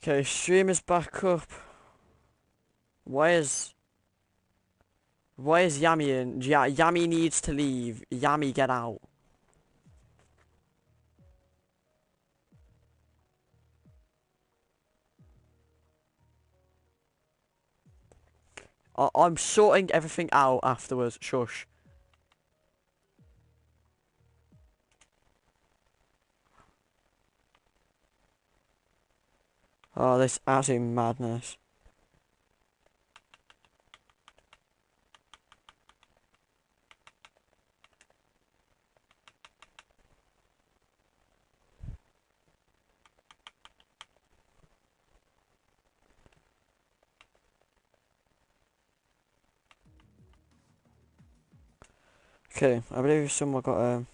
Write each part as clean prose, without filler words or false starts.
Okay, stream is back up. Why is Yami in? Yami needs to leave. Yami, get out. I'm sorting everything out afterwards. Shush. Oh, this absolute madness. Okay, I believe someone got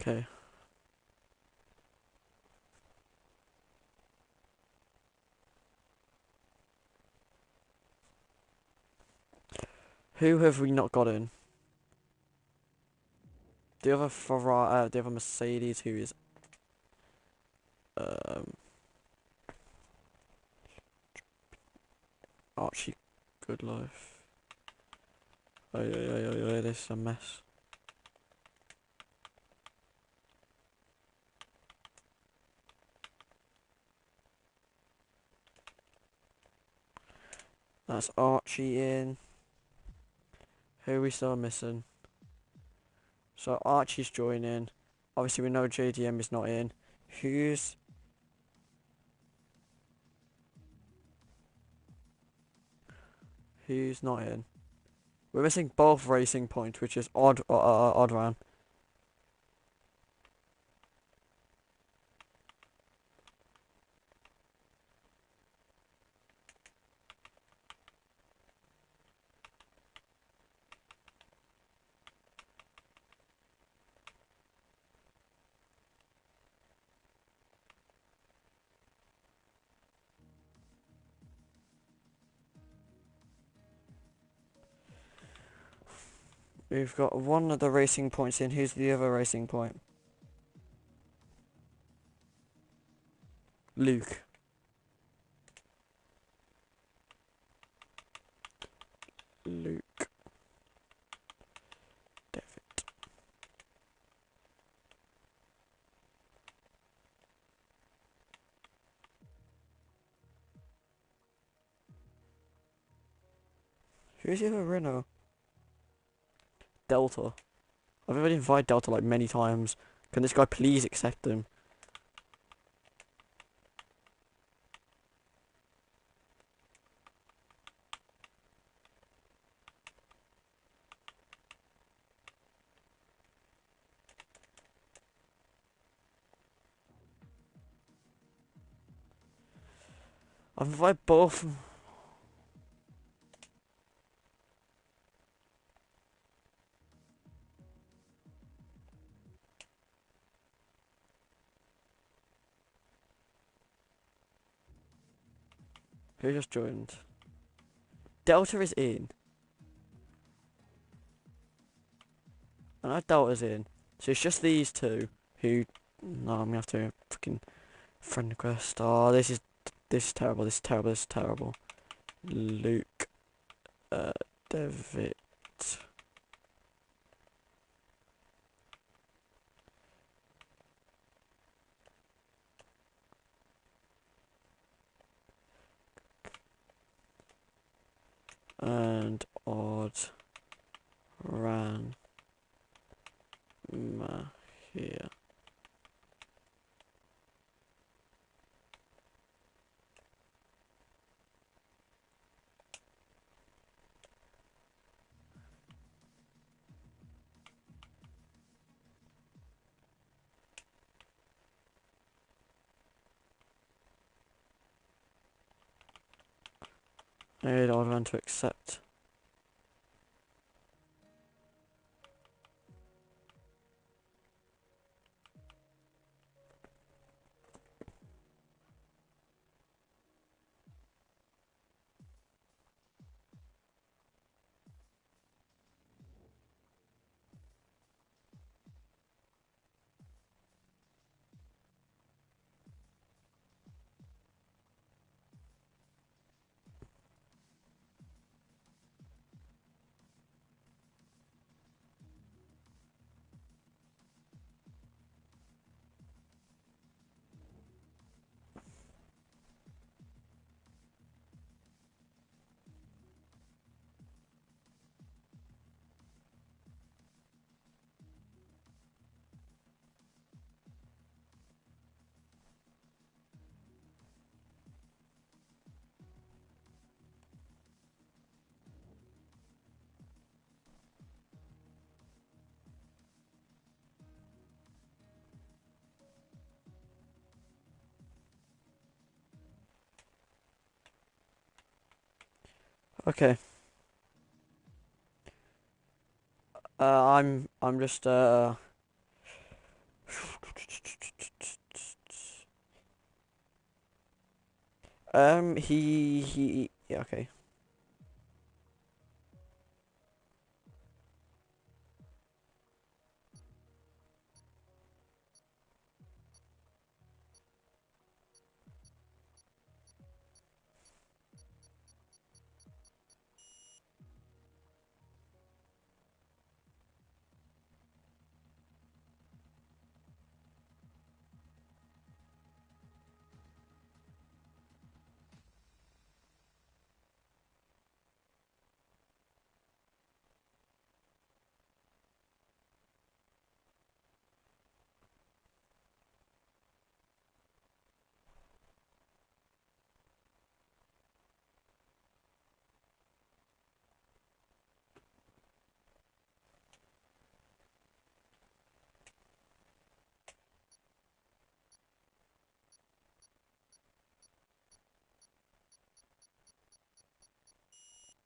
Okay. Who have we not got in? The other Ferrari, the other Mercedes, who is um Archie Goodlife. Oh yeah, this is a mess. That's Archie in. Who are we still missing? So Archie's joining. Obviously we know JDM is not in. Who's not in? We're missing both racing points, which is odd round. We've got one of the racing points in. Who's the other racing point? Luke. Luke. David. Who's the other Renault? Delta. I've already invited Delta like many times. Can this guy please accept him? I've invited both. Who just joined? Delta is in. And I Delta's in. So it's just these two who. No, I'm gonna have to freaking friend request. Oh, this is terrible. This is terrible. This is terrible. Luke. David. And odd ran here. And odd ran to accept. Okay. I'm just yeah, okay.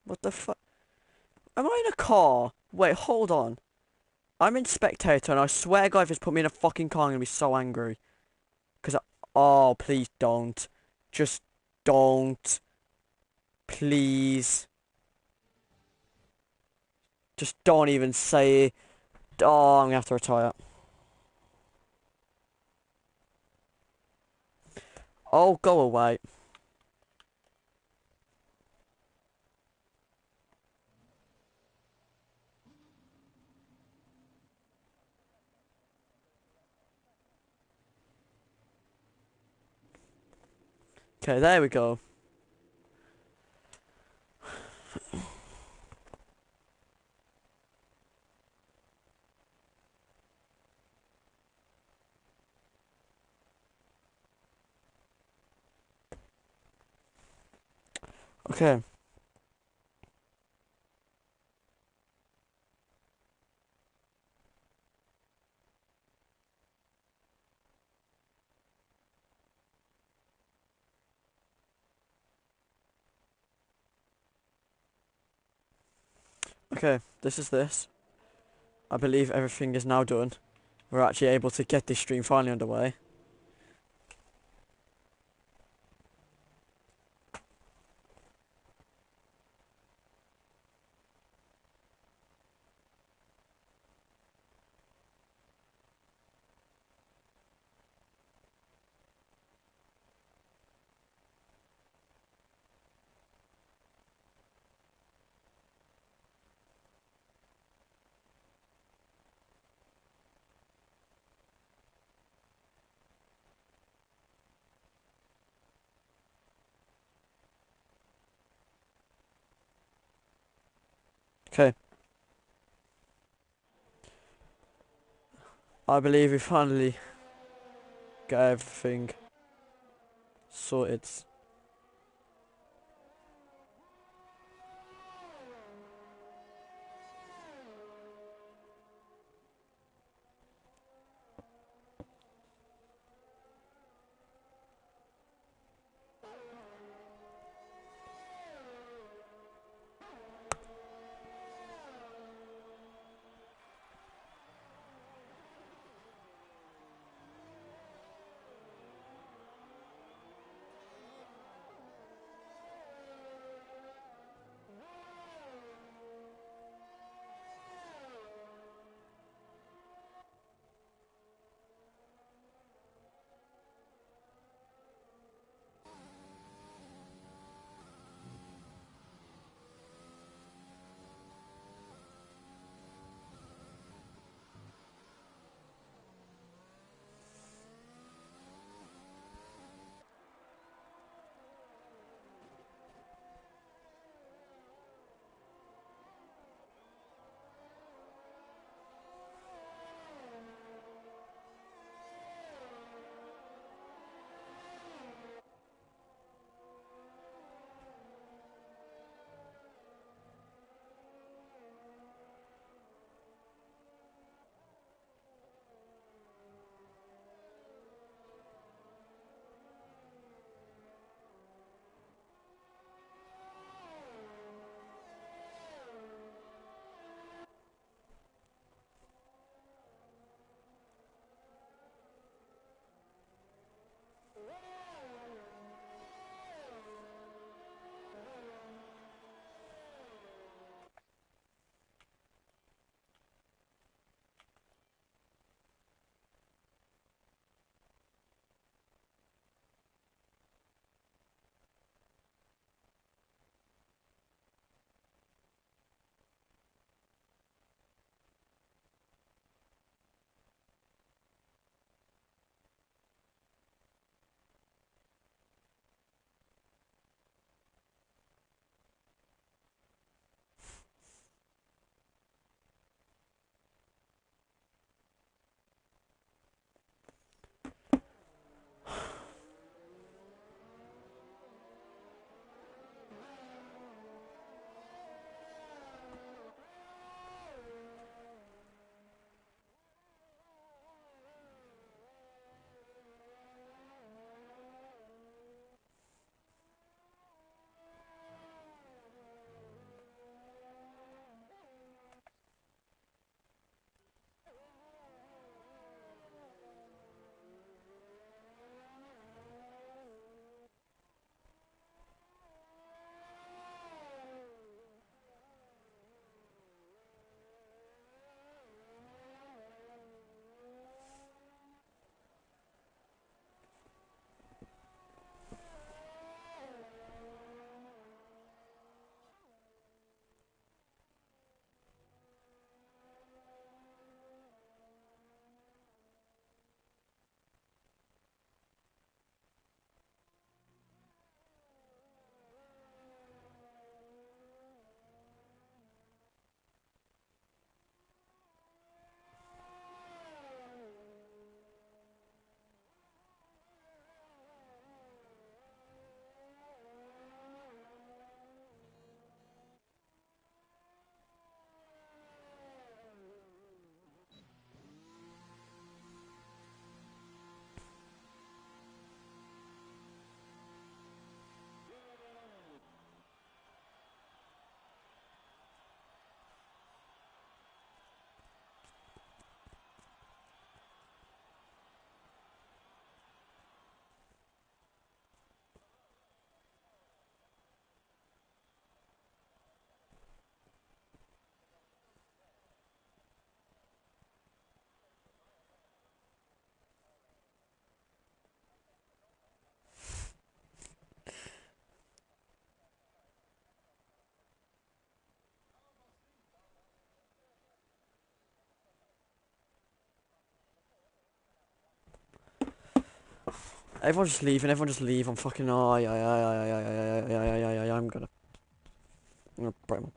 What the fuck? Am I in a car? Wait, hold on. I'm in spectator, and I swear to God, if it's put me in a fucking car, I'm gonna be so angry. Oh, please don't. Just don't. Please. Just don't even say it. Oh, I'm gonna have to retire. Oh, go away. Okay, there we go. Okay. Okay, this is this. I believe everything is now done. We're actually able to get this stream finally underway. Okay. I believe we finally got everything sorted. Everyone just leave and everyone just leave. I'm fucking. Oh, yeah. I'm gonna break my.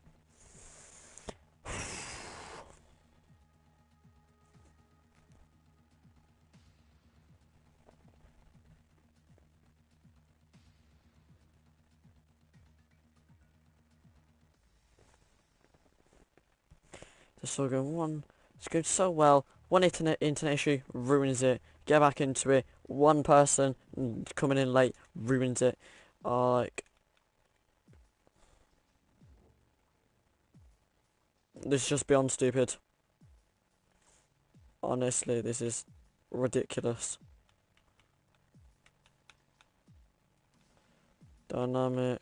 It's so good. It's going so well. One internet issue ruins it. Get back into it. One person coming in late ruins it. Like this is just beyond stupid. Honestly, this is ridiculous. Dynamic.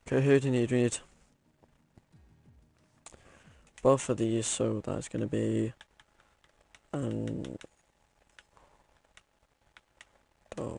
Okay, who do you need? We need both of these, so that's gonna be and oh.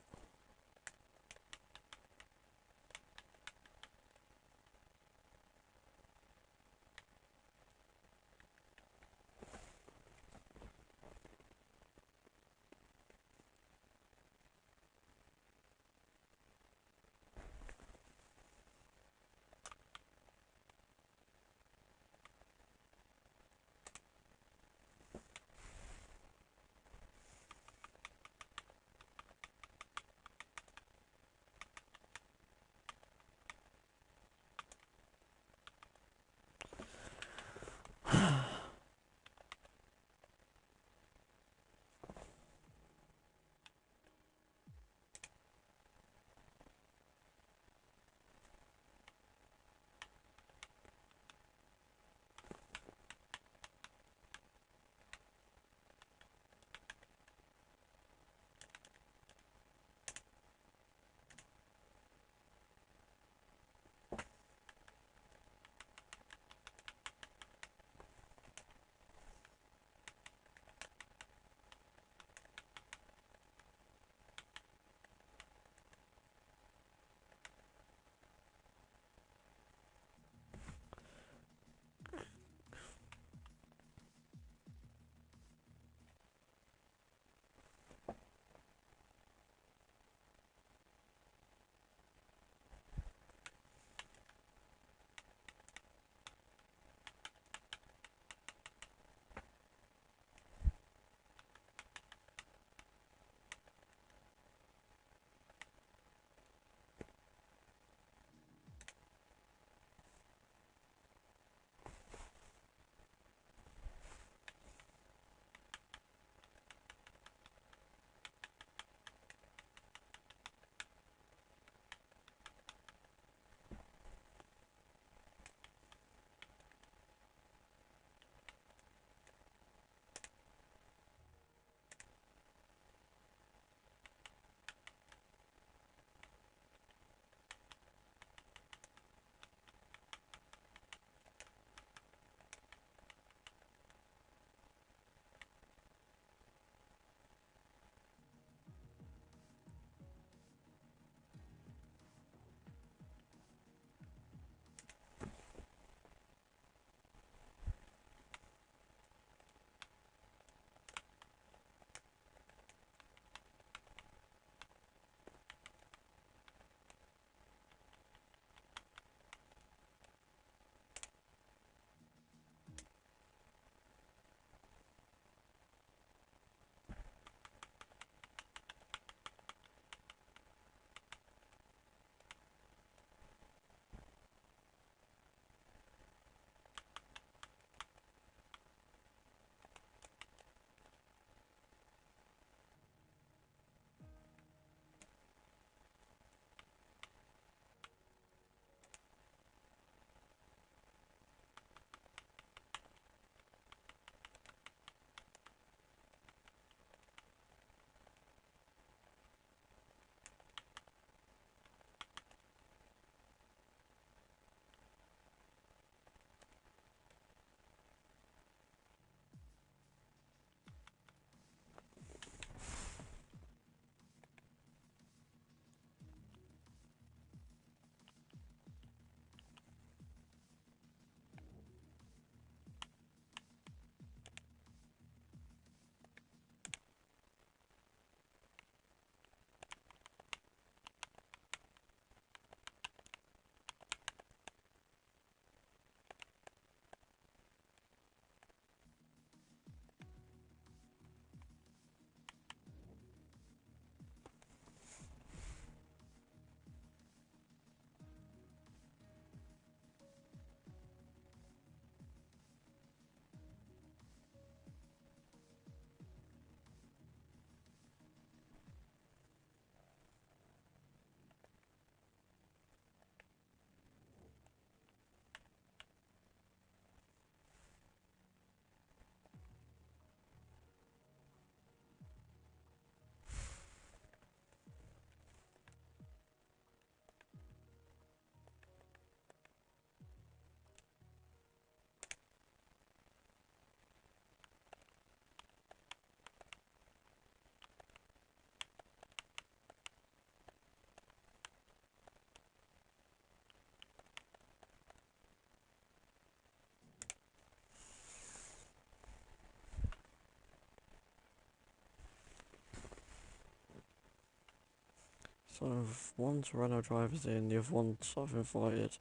So one's Renault drivers in, the other one's I've invited.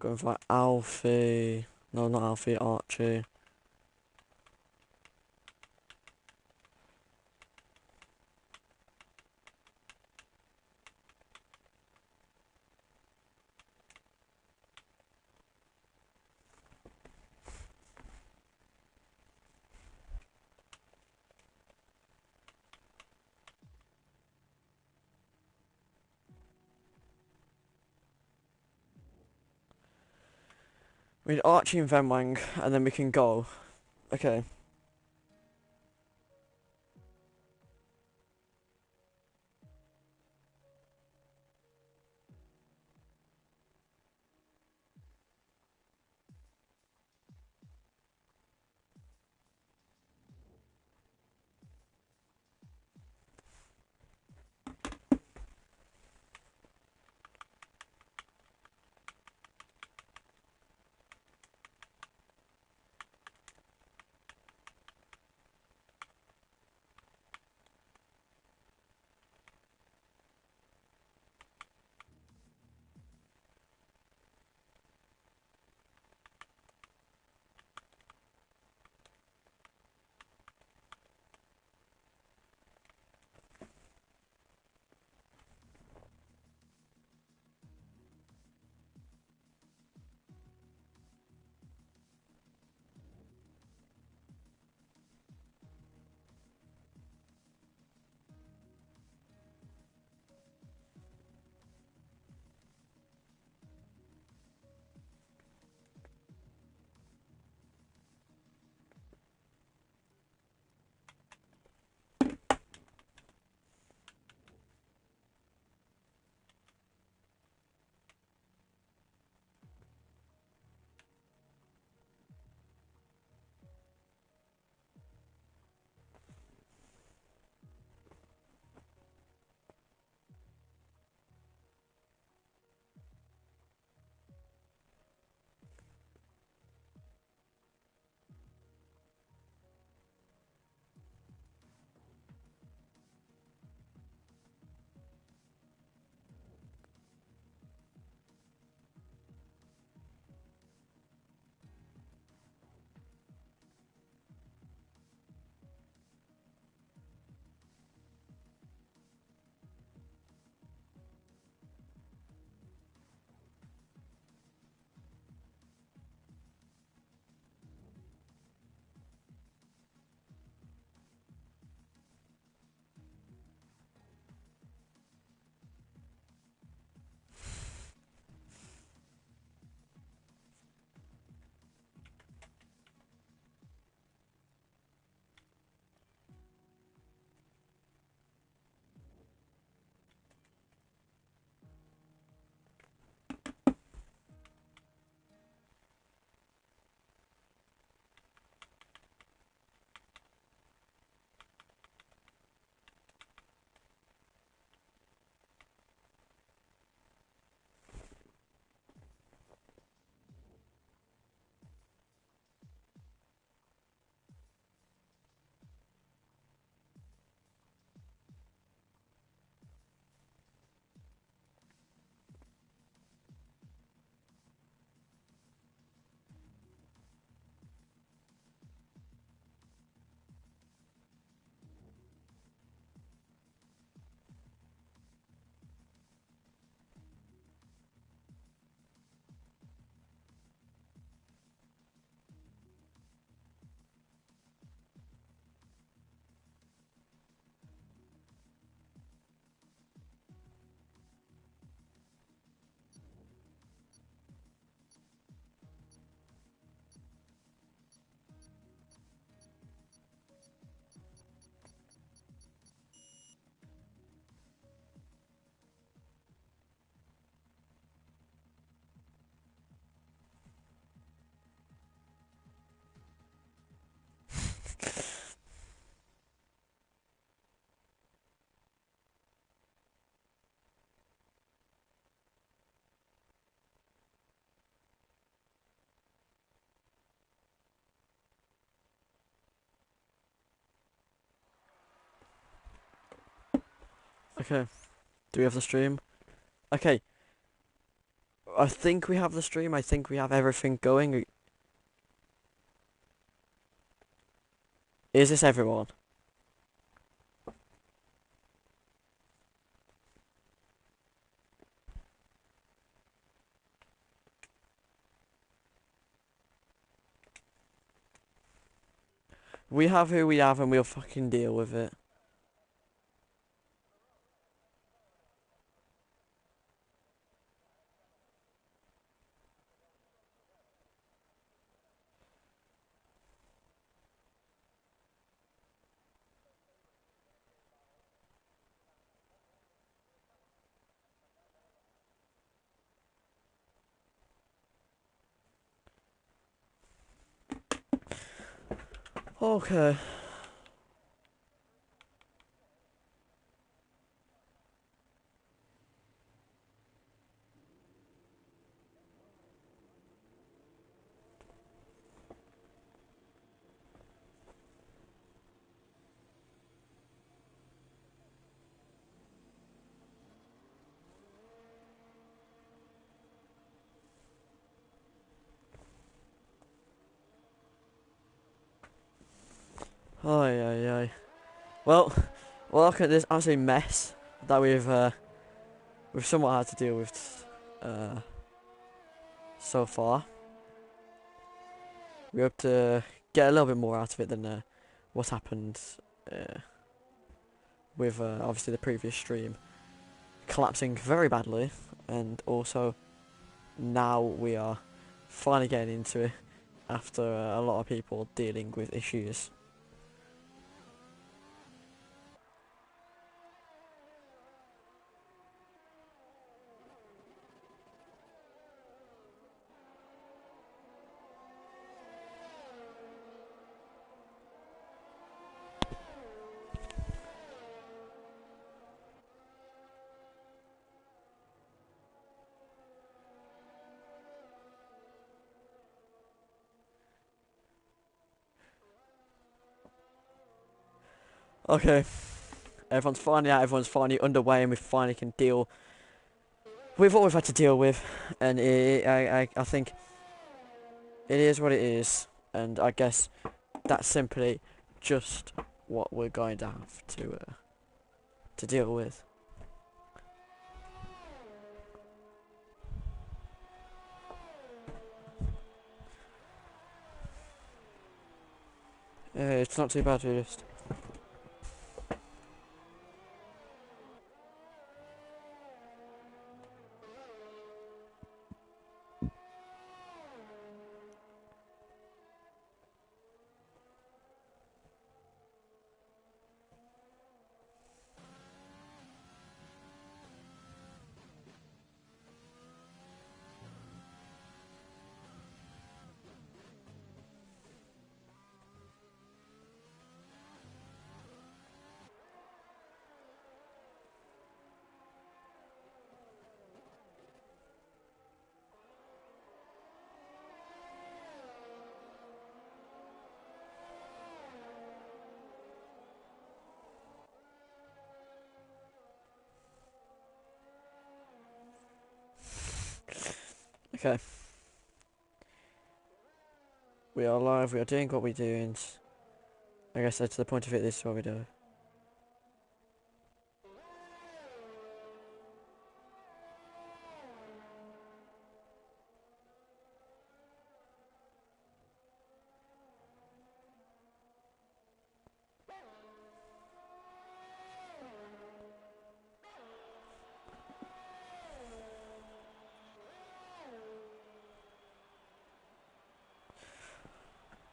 Going for Alfie. No, not Alfie, Archie. We need Archie and Venwang, and then we can go. Okay. Okay. Do we have the stream? Okay, I think we have the stream. I think we have everything going. Is this everyone? We have who we have and we'll fucking deal with it. Okay. Oh yeah. Well, look at this absolute mess that we've somewhat had to deal with uh, so far. We hope to get a little bit more out of it than what happened uh, with obviously the previous stream collapsing very badly, and also now we are finally getting into it after a lot of people dealing with issues. Okay, everyone's finally out, everyone's finally underway, and we finally can deal with what we've had to deal with, and I think it is what it is, and I guess that's simply just what we're going to have to deal with. It's not too bad to just. Okay. We are live, we are doing what we do, and I guess that's the point of it, this is what we do.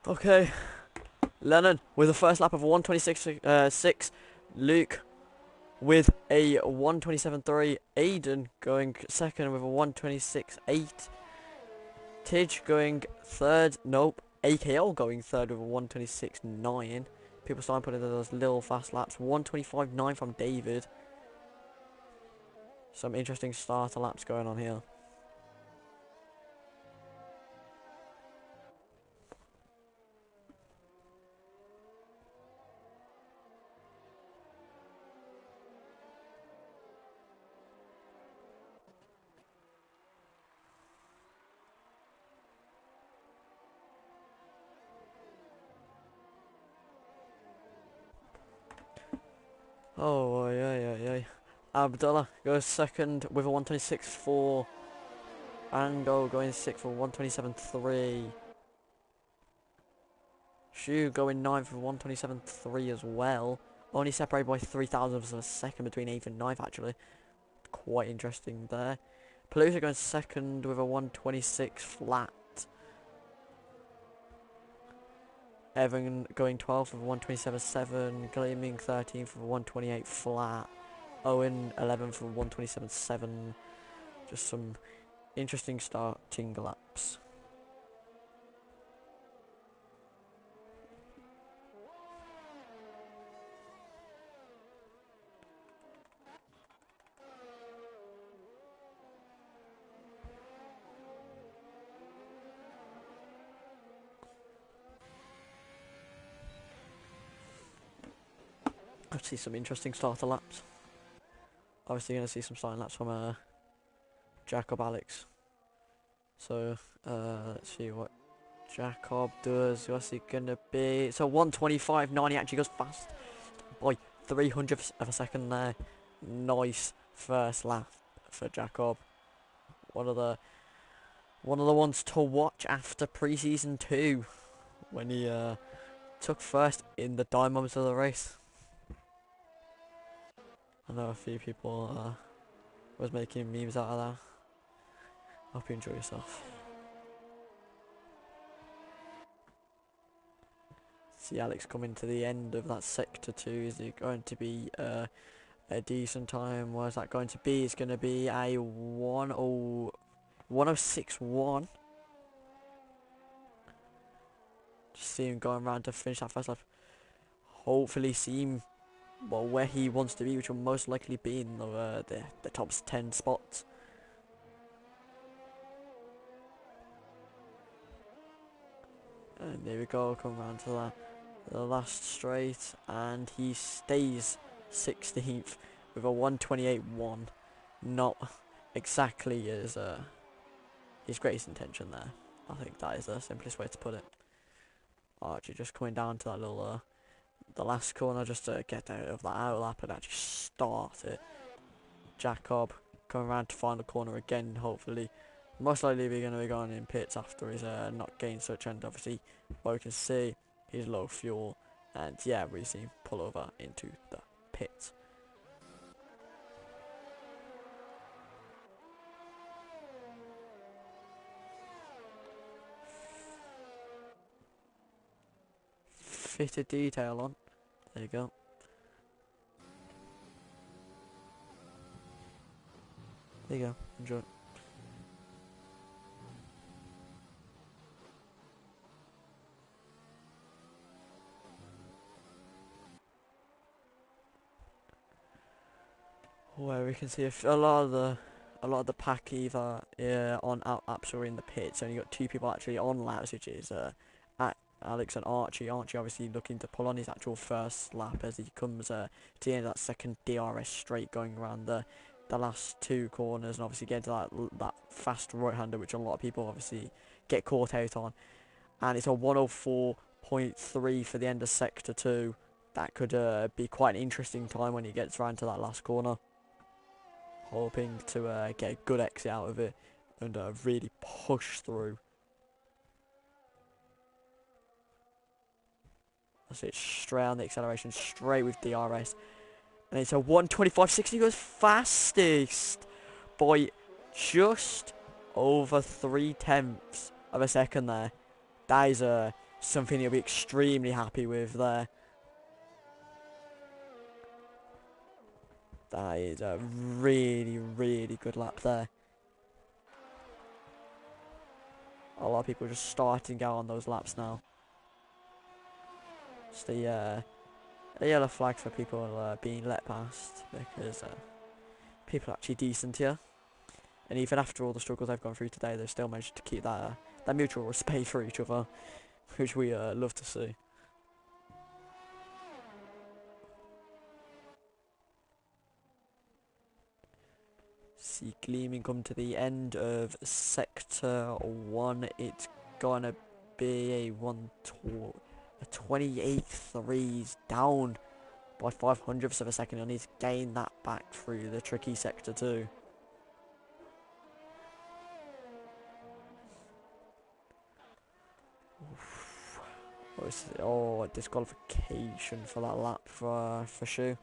Okay, Lennon with the first lap of a 1:26.6, Luke with a 1:27.3, Aiden going second with a 1:26.8, Tidge going third, nope, AKL going third with a 1:26.9. People starting putting those little fast laps. 1:25.9 from David. Some interesting starter laps going on here. Oh, yeah. Abdullah goes second with a 126.4. Ango going sixth for 127.3. Shu going ninth for 127.3 as well. Only separated by 3 thousandths of a second between 8th and ninth, actually. Quite interesting there. Palooza going second with a 126 flat. Evan going 12th with a 127.7. Gleaming 13th with a 128 flat. Owen 11th with a 127.7. Just some interesting starting laps. I'll see some interesting starter laps. Obviously going to see some starting laps from Jacob Alex. So let's see what Jacob does. What's he going to be? So 125.9. He actually goes fast by 300th of a second there. Nice first lap for Jacob. One of the ones to watch after pre-season 2 when he took first in the diamonds of the race. I know a few people was making memes out of that. Hope you enjoy yourself. See Alex coming to the end of that sector 2. Is it going to be a decent time? What is that going to be? It's going to be a 106.1. Just see him going around to finish that first lap. Hopefully see him where he wants to be, which will most likely be in the top 10 spots. And there we go, come around to the last straight, and he stays 16th with a 128.1. Not exactly his greatest intention there. I think that is the simplest way to put it. Archie just coming down to that little the last corner just to get out of that outlap and actually start it. Jacob coming around to final corner again, hopefully. Most likely we're going to be going in pits after he's not gained such, and obviously what we can see he's low fuel, and yeah, we see him pull over into the pits. Fitted detail on. There you go. There you go. Enjoy. Where we can see a lot of the pack either on out laps or in the pits. Only got 2 people actually on laps, which is Alex and Archie. Archie obviously looking to pull on his actual first lap as he comes to the end of that second DRS straight, going around the last 2 corners, and obviously get to that fast right-hander, which a lot of people obviously get caught out on. And it's a 104.3 for the end of sector 2. That could be quite an interesting time when he gets around to that last corner. Hoping to get a good exit out of it and really push through. That's it, straight on the acceleration, straight with DRS. And it's a 125.60, he goes fastest by just over 0.3 of a second there. That is something he'll be extremely happy with there. That is a really, really good lap there. A lot of people are just starting out on those laps now. It's the yellow flag for people being let past, because people are actually decent here. And even after all the struggles I've gone through today, they've still managed to keep that mutual respect for each other, which we love to see. See Gleaming come to the end of sector 1. It's gonna be a 28.3s down by 500ths of a second. He'll need to gain that back through the tricky sector too. Oh, disqualification for that lap for Shu.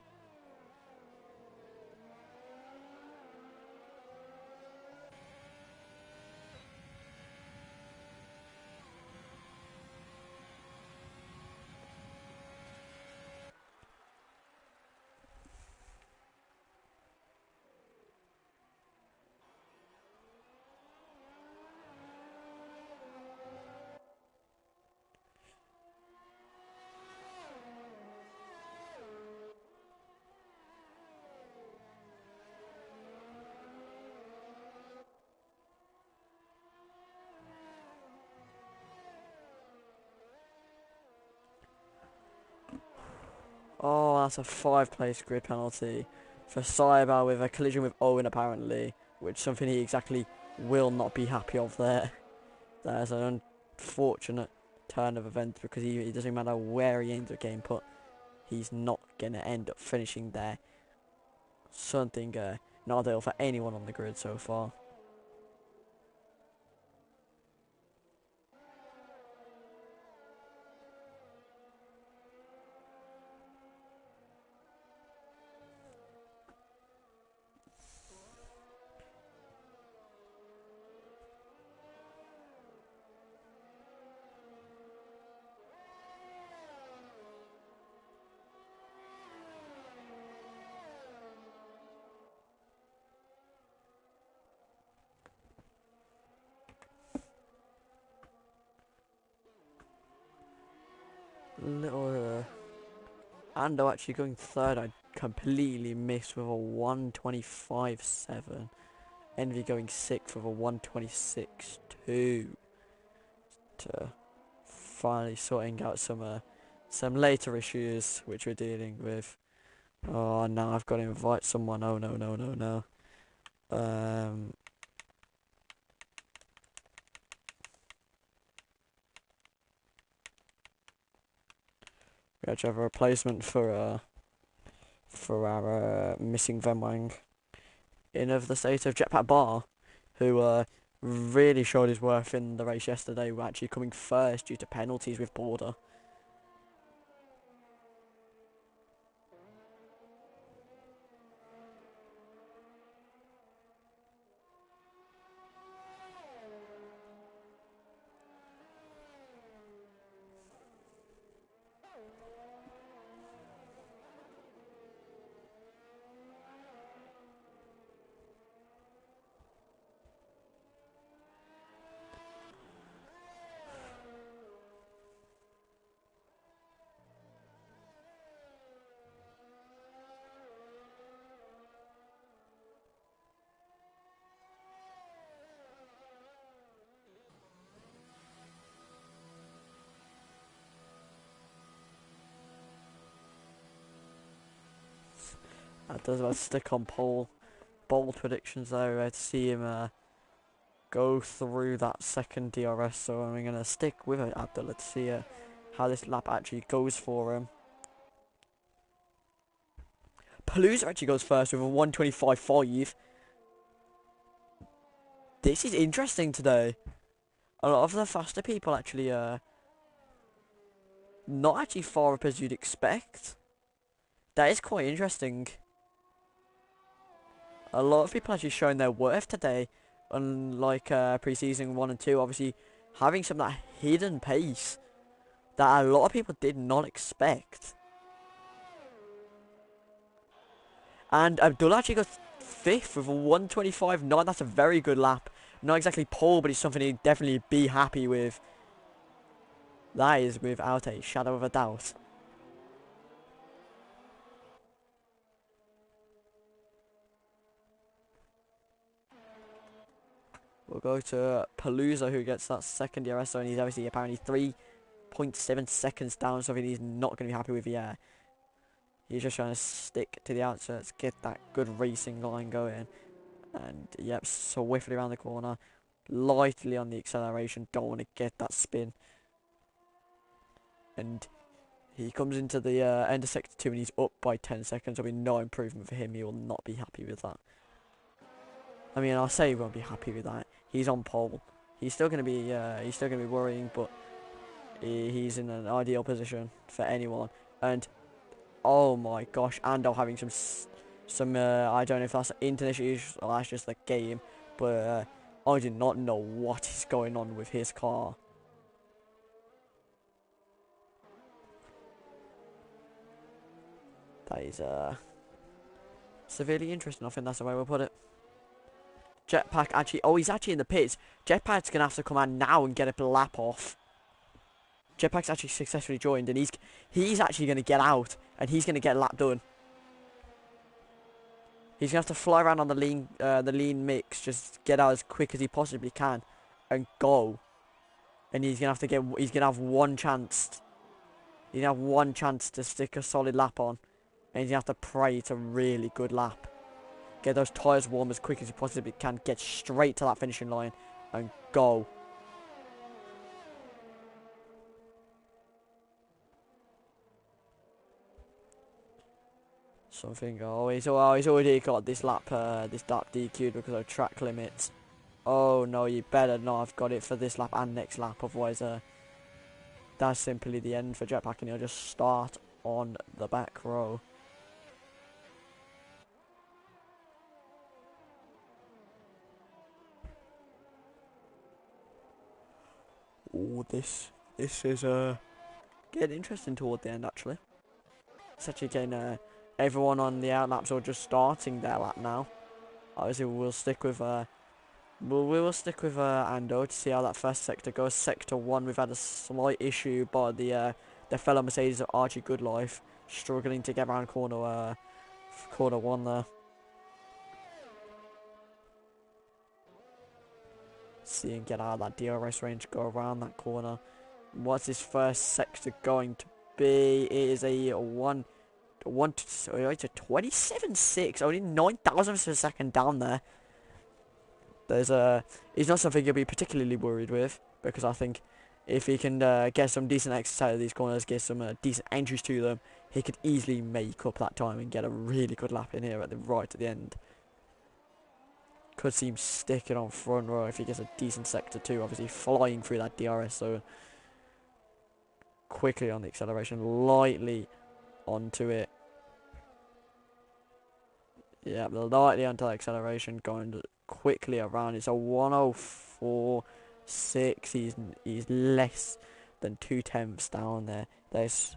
Oh, that's a 5-place grid penalty for Cyber with a collision with Owen apparently, which is something he exactly will not be happy of there. That's an unfortunate turn of events because it doesn't matter where he ends up getting put, he's not going to end up finishing there. Something not ideal for anyone on the grid so far. Little Ando actually going third. I completely missed with a 125.7. Envy going sixth with a 126.2. To finally sorting out some later issues which we're dealing with. Oh, now I've got to invite someone. Oh no no no no. We actually have a replacement for our missing Venwang in of the state of Jetpack Bar, who really showed his worth in the race yesterday. We're actually coming first due to penalties with Border. That does about stick on bold predictions there to see him go through that second DRS. So I'm going to stick with it, Abdullah, to see how this lap actually goes for him. Palooza actually goes first with a 125.5. This is interesting today. A lot of the faster people actually not actually far up as you'd expect. That is quite interesting. A lot of people actually showing their worth today, unlike pre-season 1 and 2. Obviously, having some of that hidden pace that a lot of people did not expect. And Abdullah actually got 5th with a 125.9. That's a very good lap. Not exactly pole, but it's something he'd definitely be happy with. That is without a shadow of a doubt. We'll go to Palooza, who gets that second DRS zone. He's obviously apparently 3.7 seconds down, something he's not going to be happy with. Yeah, he's just trying to stick to the outskirts, get that good racing line going. And yep, swiftly around the corner, lightly on the acceleration. Don't want to get that spin. And He comes into the end of sector 2 and he's up by 10 seconds. There'll be no improvement for him. He will not be happy with that. I mean, I'll say he won't be happy with that. He's on pole. He's still gonna be worrying, but he's in an ideal position for anyone. And oh my gosh, Ando having some I don't know if that's internet issues or that's just the game, but I do not know what is going on with his car. That is severely interesting. I think that's the way we'll put it. Jetpack actually, oh, he's actually in the pits. Jetpack's gonna have to come out now and get a lap off. Jetpack's actually successfully joined, and he's actually gonna get out, and he's gonna get a lap done. He's gonna have to fly around on the lean mix, just get out as quick as he possibly can, and go. And he's gonna have one chance. He's gonna have one chance to stick a solid lap on, and he's gonna have to pray it's a really good lap. Get those tyres warm as quick as you possibly can. Get straight to that finishing line and go. He's already got this lap DQ'd because of track limits. Oh no, you better not have got it for this lap and next lap, otherwise that's simply the end for Jetpack, and he'll just start on the back row. Oh, this is getting interesting toward the end, actually. It's actually getting everyone on the out laps are just starting their lap now. Obviously, we'll stick with Ando to see how that first sector goes. Sector 1, we've had a slight issue by the fellow Mercedes of Archie Goodlife struggling to get around corner 1 there. See and get out of that DRS range, go around that corner. What's his first sector going to be? It is a 27.6, only 9 thousandths of a second down there. He's not something you'll be particularly worried with, because I think if he can get some decent exits out of these corners, get some decent entries to them, he could easily make up that time and get a really good lap in here right at the end. Could see him sticking on front row if he gets a decent sector 2, obviously flying through that DRS, so quickly on the acceleration, lightly onto it. Yeah, lightly onto the acceleration, going quickly around. It's a 104.6. He's less than 2/10 down there. That's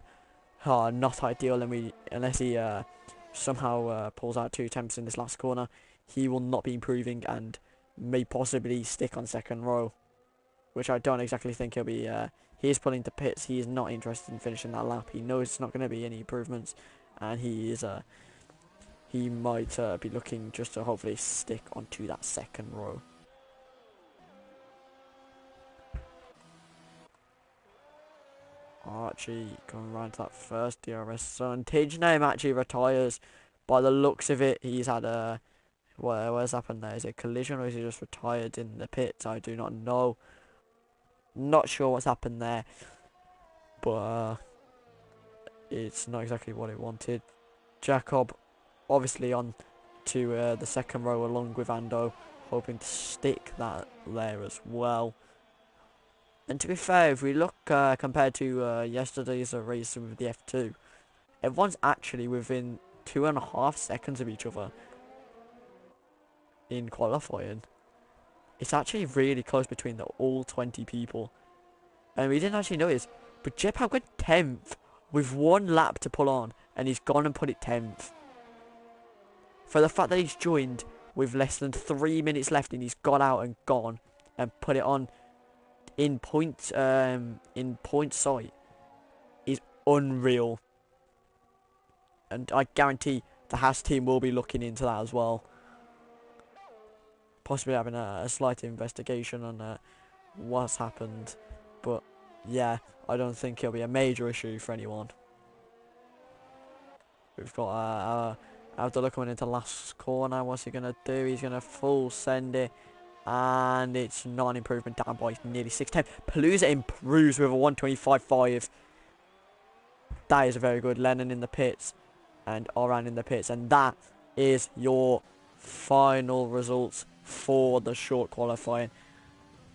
not ideal, unless he somehow pulls out 2/10 in this last corner. He will not be improving and may possibly stick on second row, which I don't exactly think he'll be. He is pulling to pits. He is not interested in finishing that lap. He knows it's not going to be any improvements, and he might be looking just to hopefully stick onto that second row. Archie going around to that first DRS zone. Tidgename actually retires. By the looks of it, he's had a... What's happened there? Is it a collision or is he just retired in the pits? I do not know. Not sure what's happened there. But it's not exactly what it wanted. Jacob obviously on to the second row along with Ando, hoping to stick that there as well. And to be fair, if we look compared to yesterday's race with the F2, everyone's actually within 2.5 seconds of each other in qualifying. It's actually really close between all 20 people. And we didn't actually notice, but Jetpack went 10th with 1 lap to pull on, and he's gone and put it 10th. For the fact that he's joined with less than 3 minutes left and he's got out and gone and put it on in point sight is unreal. And I guarantee the Haas team will be looking into that as well. Possibly having a slight investigation on what's happened. But yeah, I don't think it'll be a major issue for anyone. We've got Abdullah coming into last corner. What's he going to do? He's going to full send it. And it's not an improvement, down by nearly 6/10. Palooza improves with a 125.5. That is very good. Lennon in the pits and Oran in the pits. And that is your final results for the short qualifying.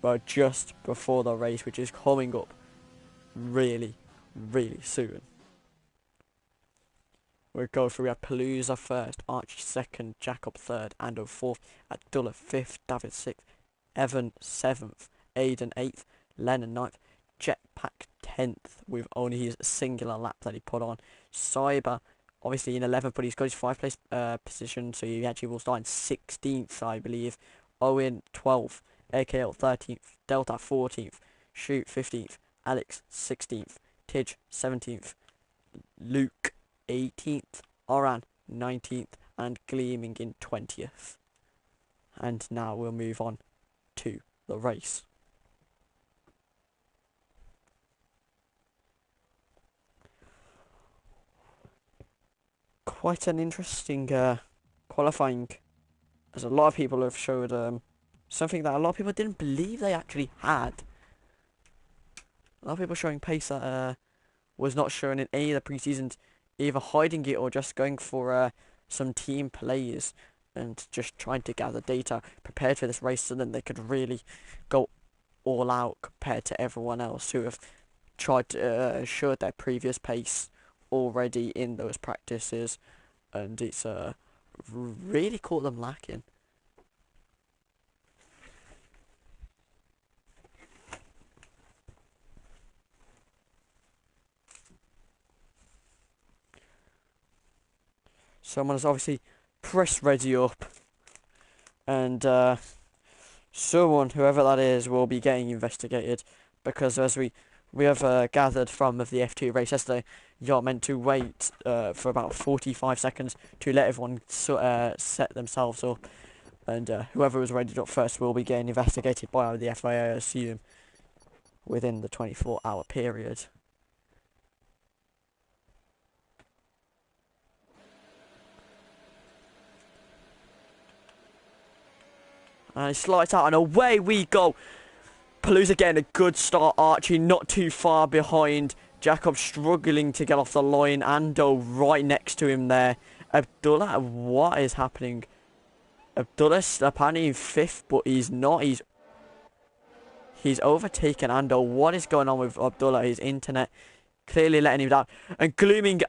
But just before the race, which is coming up really, really soon. We'll go through. We have Palooza first, Archie second, Jacob third, Ando fourth, Abdullah fifth, David sixth, Evan seventh, Aiden eighth, Lennon ninth, Jetpack 10th with only his singular lap that he put on. Cyber obviously in 11th, but he's got his 5th place position, so he actually will start in 16th, I believe. Owen 12th, AKL 13th, Delta 14th, Shoot 15th, Alex 16th, Tidge 17th, Luke 18th, Oran 19th, and Gleaming in 20th. And now we'll move on to the race. Quite an interesting qualifying, as a lot of people have showed something that a lot of people didn't believe they actually had. A lot of people showing pace that was not shown in any of the pre-seasons, either hiding it or just going for some team plays and just trying to gather data prepared for this race so then they could really go all out compared to everyone else who have tried to show their previous pace already in those practices, and it's really caught them lacking. Someone has obviously press ready up, and someone, whoever that is, will be getting investigated, because as we have gathered from the F2 race yesterday, you're meant to wait for about 45 seconds to let everyone set themselves up, and whoever was ready up first will be getting investigated by the FIA, I assume, within the 24-hour period. And it slides out, and away we go. Palooza getting a good start. Archie not too far behind. Jacob struggling to get off the line. Ando right next to him there. Abdullah, what is happening? Abdullah's apparently in 5th, but he's not. He's overtaken Ando. What is going on with Abdullah? His internet clearly letting him down. And Glooming,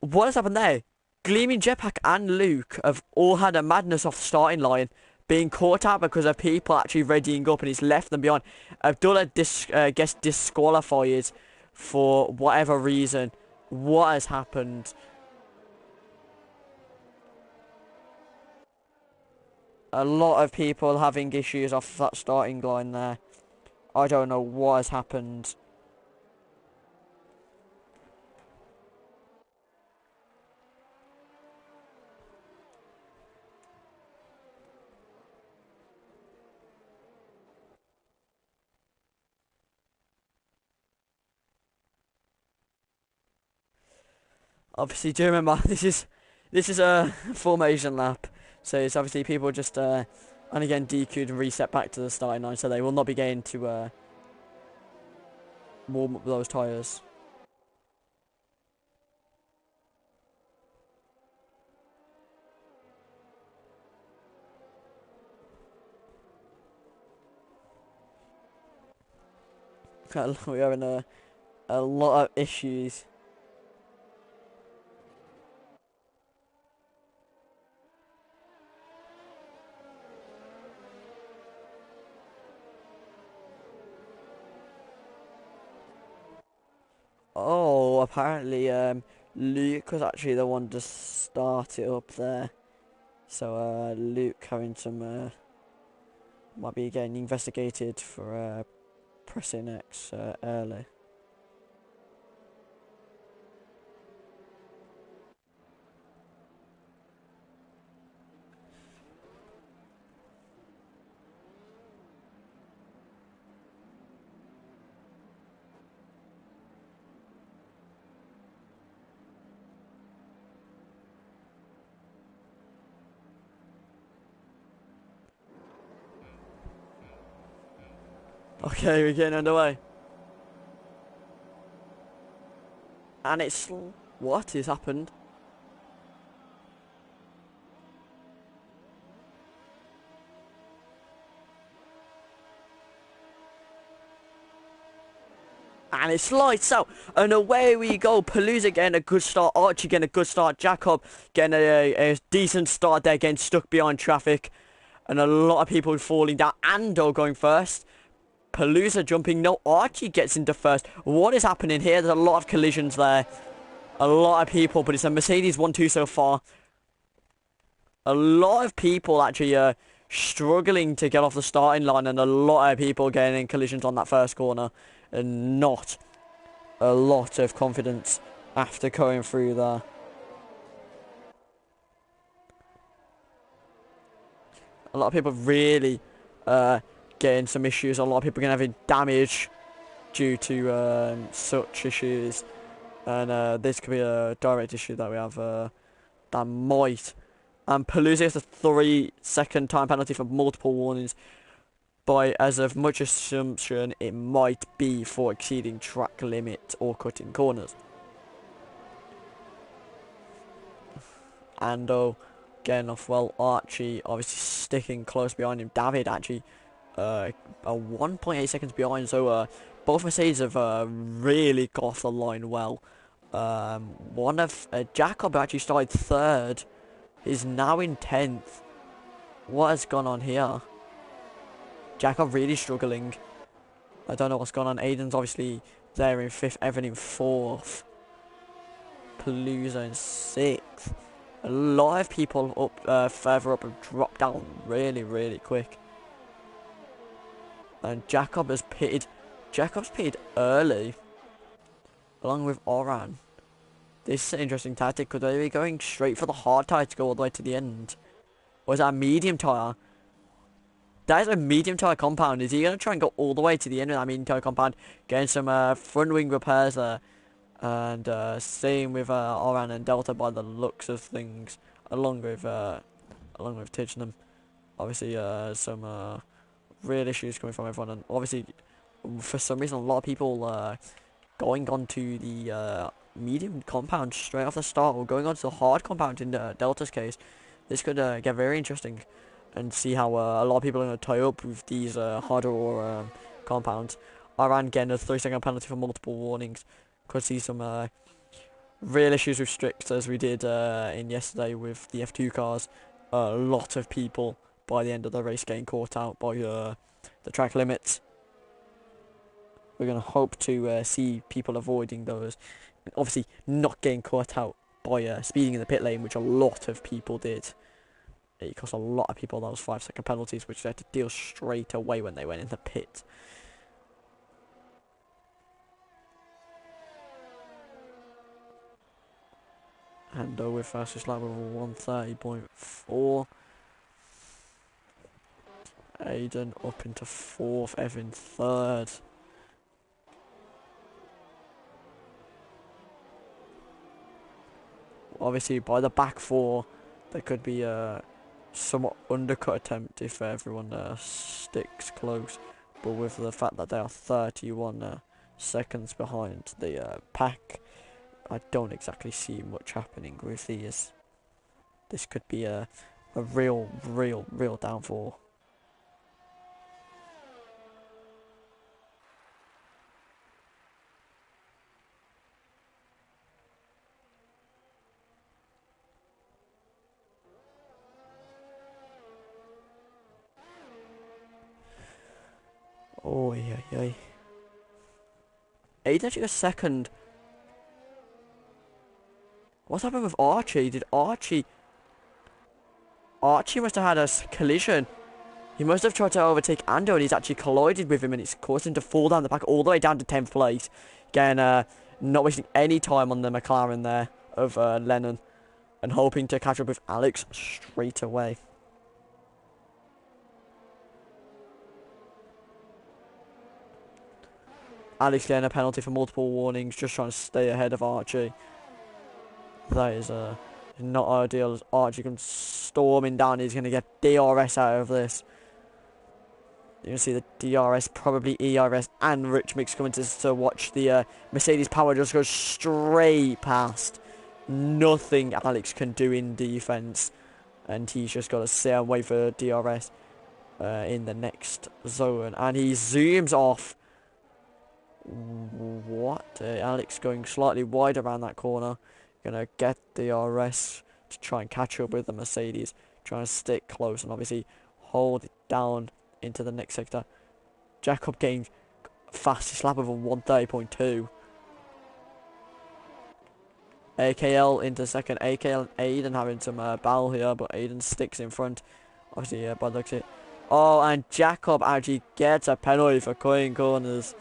what has happened there? Gleaming, Jetpack and Luke have all had a madness off the starting line, being caught out because of people actually readying up, and he's left them behind. Abdullah gets disqualified for whatever reason. What has happened? A lot of people having issues off that starting line there. I don't know what has happened. Obviously, do remember this is a formation lap, so it's obviously people just and again DQ'd and reset back to the starting line, so they will not be getting to warm up those tyres. We're having a lot of issues. Oh, apparently Luke was actually the one to start it up there. So Luke having some might be getting investigated for pressing X early. Okay, we're getting underway. And it's... What has happened? And it's lights out, and away we go. Palooza getting a good start, Archie getting a good start, Jacob getting a decent start there, getting stuck behind traffic, and a lot of people falling down. Ando going first, Palooza jumping, no, Archie gets into first. What is happening here? There's a lot of collisions there, a lot of people, but it's a Mercedes 1-2 so far. A lot of people actually struggling to get off the starting line, and a lot of people getting in collisions on that first corner, and not a lot of confidence after going through there. A lot of people really getting some issues. A lot of people are going to have damage due to such issues, and this could be a direct issue that we have that might. And Palooza has a 3-second time penalty for multiple warnings. By as of much assumption, it might be for exceeding track limit or cutting corners. Ando getting off well. Archie obviously sticking close behind him. David actually a 1.8 seconds behind. So both Mercedes have really got off the line well. One of Jacob actually started third. Is now in 10th. What has gone on here? Jacob really struggling. I don't know what's going on. Aiden's obviously there in 5th. Evan in 4th. Palooza in 6th. A lot of people up further up have dropped down really quick. And Jacob has pitted. Jacob's pitted early, along with Oran. This is an interesting tactic. Could they be going straight for the hard tyre to go all the way to the end? Or is that a medium tyre? That is a medium tyre compound. Is he going to try and go all the way to the end of that medium tyre compound? Getting some front wing repairs there. And same with Oran and Delta by the looks of things. Along with Tichenham. Obviously some real issues coming from everyone. And obviously for some reason a lot of people going on to the medium compound straight off the start, or going on to the hard compound in Delta's case. This could get very interesting, and see how a lot of people are going to tie up with these harder or compounds. Iran getting a 3-second penalty for multiple warnings. Could see some real issues with Strix, as we did in yesterday with the F2 cars. A lot of people by the end of the race getting caught out by the track limits. We're going to hope to see people avoiding those. Obviously not getting caught out by speeding in the pit lane, which a lot of people did. It cost a lot of people those 5-second penalties, which they had to deal straight away when they went in the pit. And with fastest lap of 130.4. Aiden up into 4th, Evan 3rd. Obviously by the back 4 there could be a somewhat undercut attempt if everyone sticks close, but with the fact that they are 31 seconds behind the pack, I don't exactly see much happening with these. This could be a real downfall. Oh yeah. Aiden actually got second. What's happened with Archie? Did Archie must have had a collision. He must have tried to overtake Ando, and he's actually collided with him, and it's caused him to fall down the back all the way down to 10th place. Again, not wasting any time on the McLaren there of Lennon, and hoping to catch up with Alex straight away. Alex getting a penalty for multiple warnings, just trying to stay ahead of Archie. That is not ideal, as Archie comes storming down. He's going to get DRS out of this. You can see the DRS, probably ERS, and Rich Mix coming to watch the Mercedes power just go straight past. Nothing Alex can do in defense, and he's just got to sit and wait for DRS in the next zone, and he zooms off. What? Alex going slightly wide around that corner, gonna get DRS to try and catch up with the Mercedes, trying to stick close and obviously hold it down into the next sector. Jacob getting fastest lap of a 1:30.2. AKL into second. AKL and Aiden having some battle here, but Aiden sticks in front. Obviously, by the looks of it. Oh, and Jacob actually gets a penalty for cutting corners.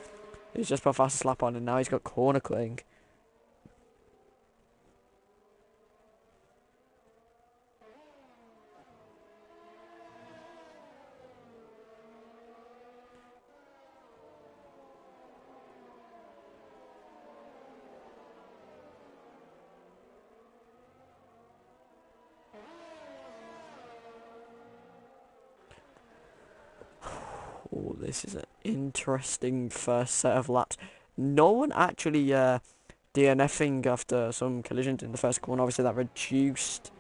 He's just put fastest lap on, and now he's got corner cutting. Oh, this is an interesting first set of laps. No one actually DNFing after some collisions in the first corner. Obviously, that reduced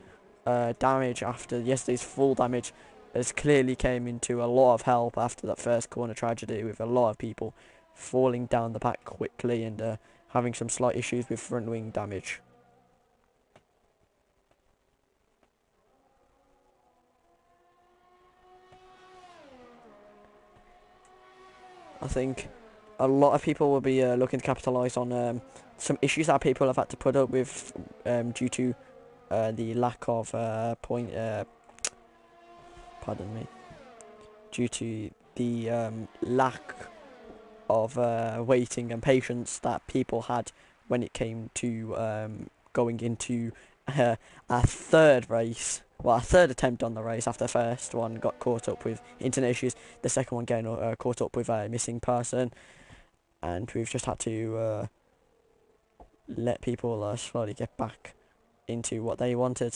damage after yesterday's full damage has clearly came into a lot of help after that first corner tragedy, with a lot of people falling down the pack quickly and having some slight issues with front wing damage. I think a lot of people will be looking to capitalise on some issues that people have had to put up with due to the lack of pardon me, due to the lack of waiting and patience that people had when it came to going into a third race. Well, a third attempt on the race after the first one got caught up with internet issues. The second one getting caught up with a missing person. And we've just had to let people slowly get back into what they wanted.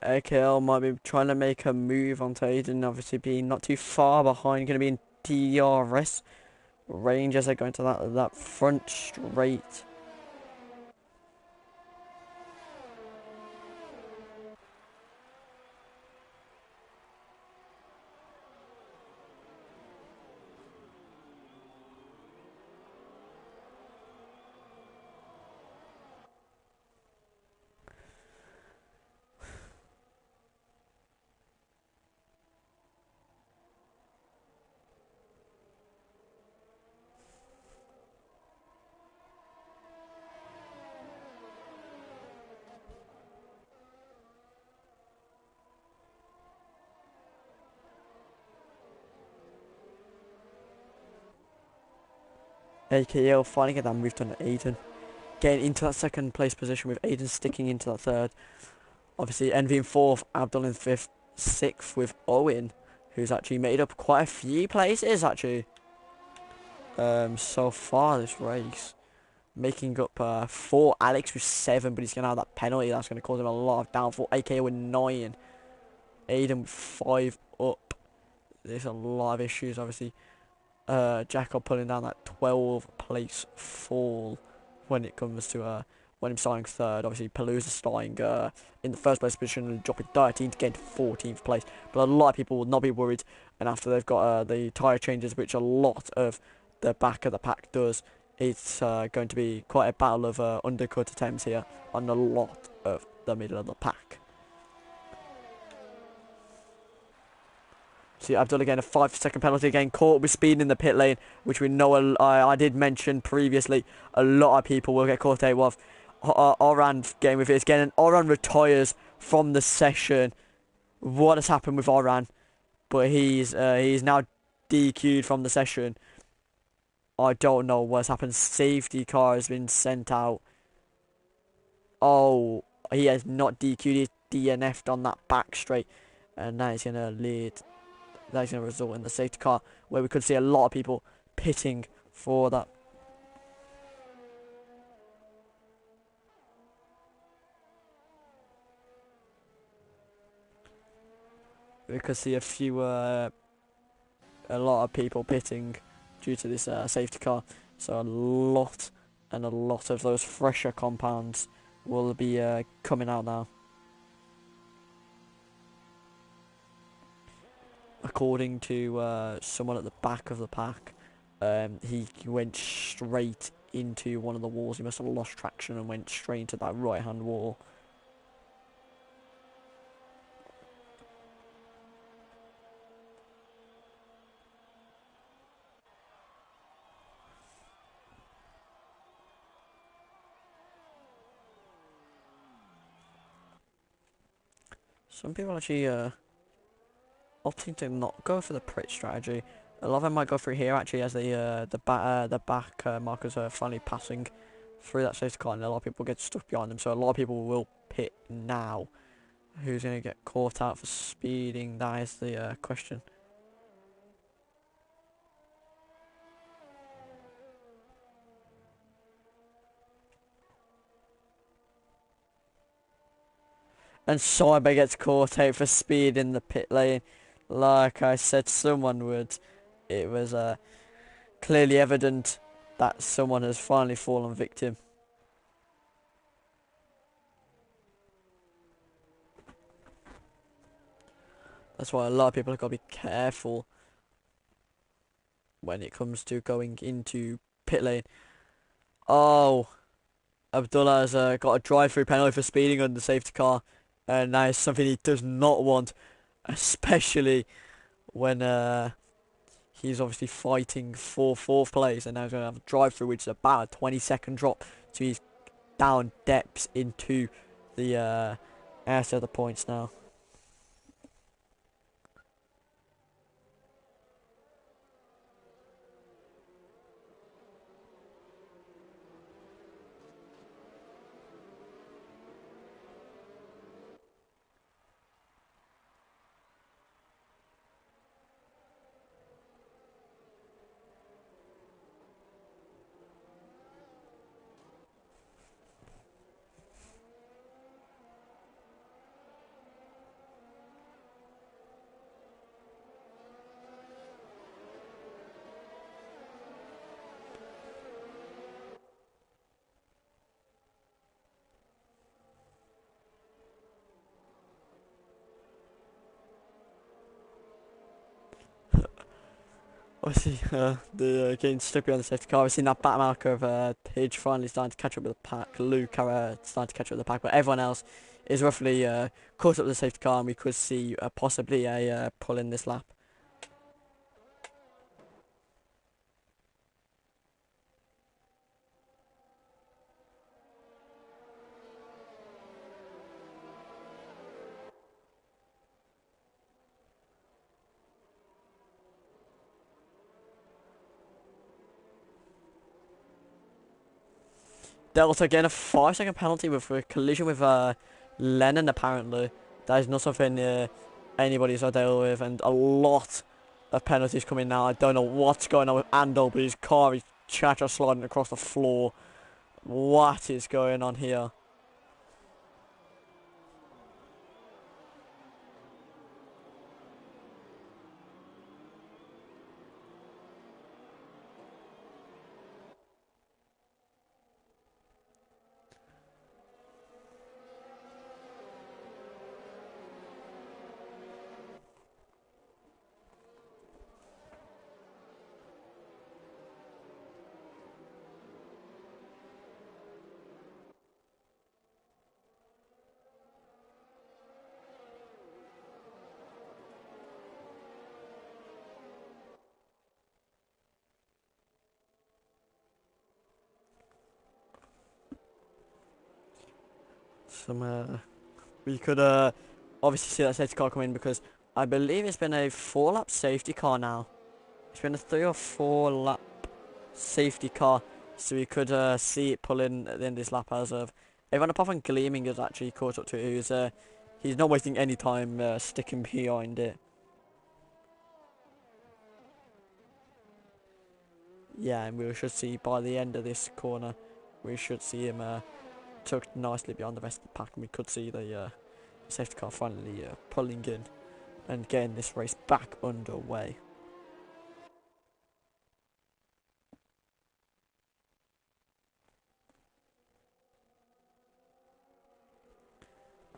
AKL might be trying to make a move onto Aiden, obviously being not too far behind, going to be in DRS range as they go into that front straight. AKL finally get that moved on to Aiden, getting into that second place position with Aiden sticking into that third. Obviously Envy in fourth, Abdul in fifth, sixth with Owen, who's actually made up quite a few places actually so far this race, making up four. Alex with 7, but he's gonna have that penalty that's gonna cause him a lot of downfall. AKL with 9, Aiden with 5 up. There's a lot of issues obviously. Jacob pulling down that 12th place fall when it comes to when him starting third. Obviously Palooza starting in the first place position and dropping 13 to get into 14th place, but a lot of people will not be worried, and after they've got the tyre changes, which a lot of the back of the pack does, it's going to be quite a battle of undercut attempts here on a lot of the middle of the pack. See Abdul again, a 5-second penalty again, caught with speed in the pit lane, which we know, I did mention previously, a lot of people will get caught out with. Oran getting with it again, and Oran retires from the session. What has happened with Oran? But he's now DQ'd from the session. I don't know what's happened. Safety car has been sent out. Oh, he has not DQ'd. He's DNF'd on that back straight, and that is gonna lead. That is gonna result in the safety car, where we could see a lot of people pitting for that. We could see a lot of people pitting due to this safety car. So a lot of those fresher compounds will be coming out now. According to someone at the back of the pack, he went straight into one of the walls. He must have lost traction and went straight into that right hand wall. Some people actually opting to not go for the pit strategy. A lot of them might go through here actually, as the back markers are finally passing through that safety car, and a lot of people get stuck behind them. So a lot of people will pit now. Who's going to get caught out for speeding? That is the question. And Cyber gets caught out for speed in the pit lane. Like I said someone would. It was clearly evident that someone has finally fallen victim. That's why a lot of people have got to be careful when it comes to going into pit lane. Oh, Abdullah has got a drive-through penalty for speeding on the safety car, and that is something he does not want, especially when he's obviously fighting for fourth place, and now he's going to have a drive-through, which is about a 20-second drop, so he's down depths into the out of the points now. Obviously, the getting stuck behind the safety car. We've seen that back marker of Pidge finally starting to catch up with the pack. Luke starting to catch up with the pack, but everyone else is roughly caught up with the safety car, and we could see possibly a pull in this lap. Delta getting a 5-second penalty with a collision with Lennon apparently. That is not something anybody's dealt with, and a lot of penalties coming now. I don't know what's going on with Andol, but his car is chatter sliding across the floor. What is going on here? We could obviously see that safety car come in, because I believe it's been a 4-lap safety car now. it's been a 3 or 4 lap safety car, so we could see it pull in at the end of this lap as of everyone apart from Gleaming has actually caught up to it. He's not wasting any time sticking behind it. Yeah, and we should see by the end of this corner, we should see him tucked nicely behind the rest of the pack, and we could see the safety car finally pulling in and getting this race back underway.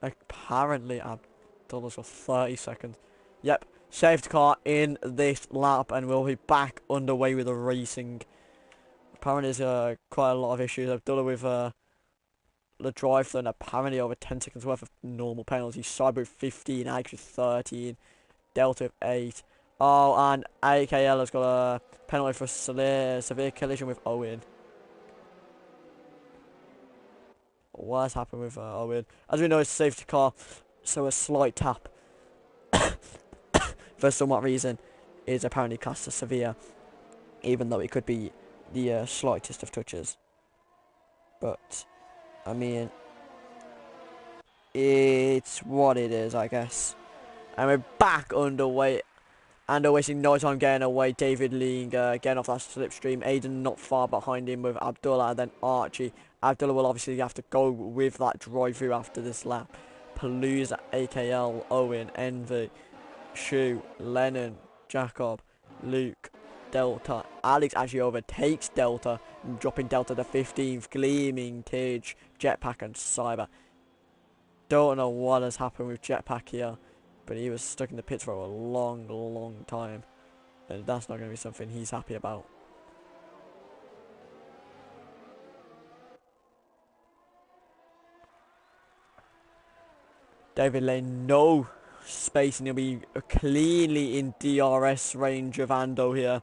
Apparently Abdullah's for 30 seconds. Yep, safety car in this lap, and we'll be back underway with the racing. Apparently there's quite a lot of issues. Abdullah with the drive, and apparently over 10 seconds worth of normal penalties. Cyber 15, actually 13, Delta with 8. Oh, and AKL has got a penalty for severe collision with Owen. What has happened with Owen? As we know, it's a safety car, so a slight tap for some odd reason is apparently classed as severe, even though it could be the slightest of touches. But I mean, it's what it is, I guess. And we're back underway, and we're wasting no time getting away. David Lee getting off that slipstream. Aiden not far behind him with Abdullah, and then Archie. Abdullah will obviously have to go with that drive-through after this lap. Palooza, AKL, Owen, Envy, Shu, Lennon, Jacob, Luke, Delta. Alex actually overtakes Delta, dropping Delta to 15th. Gleaming, Tidge, Jetpack, and Cyber. Don't know what has happened with Jetpack here, but he was stuck in the pits for a long time, and that's not going to be something he's happy about. David Lane, no space, and he'll be cleanly in DRS range of Ando here,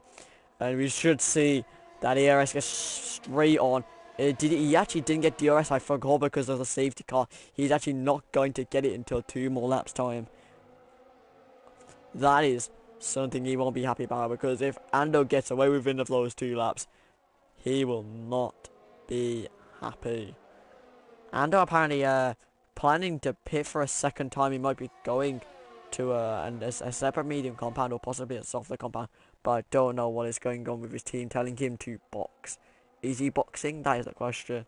and we should see that DRS gets straight on. He actually didn't get DRS, I forgot, because of the safety car. He's actually not going to get it until 2 more laps time. That is something he won't be happy about, because if Ando gets away within of those 2 laps, he will not be happy. Ando apparently planning to pit for a second time. He might be going to a separate medium compound, or possibly a softer compound, but I don't know what is going on with his team telling him to box. Is he boxing? That is the question.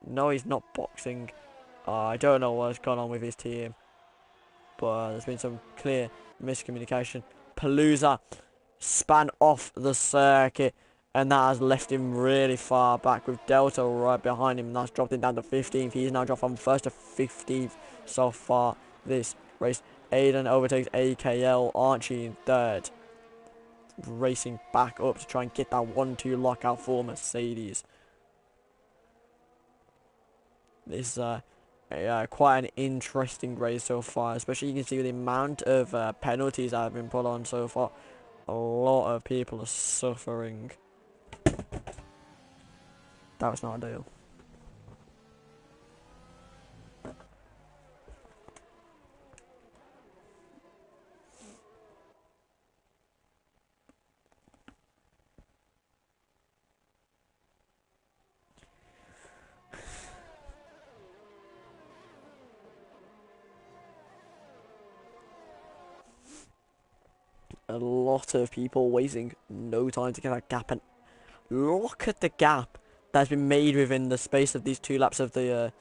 No, he's not boxing. I don't know what's going on with his team, but there's been some clear miscommunication. Palooza span off the circuit, and that has left him really far back, with Delta right behind him, and that's dropped him down to 15th. He's now dropped from 1st to 15th so far this race. Aiden overtakes AKL, Archie in 3rd. Racing back up to try and get that 1-2 lockout for Mercedes. This is quite an interesting race so far, especially you can see the amount of penalties that have been put on so far. A lot of people are suffering. That was not ideal. A lot of people wasting no time to get that gap, and look at the gap that's been made within the space of these 2 laps of the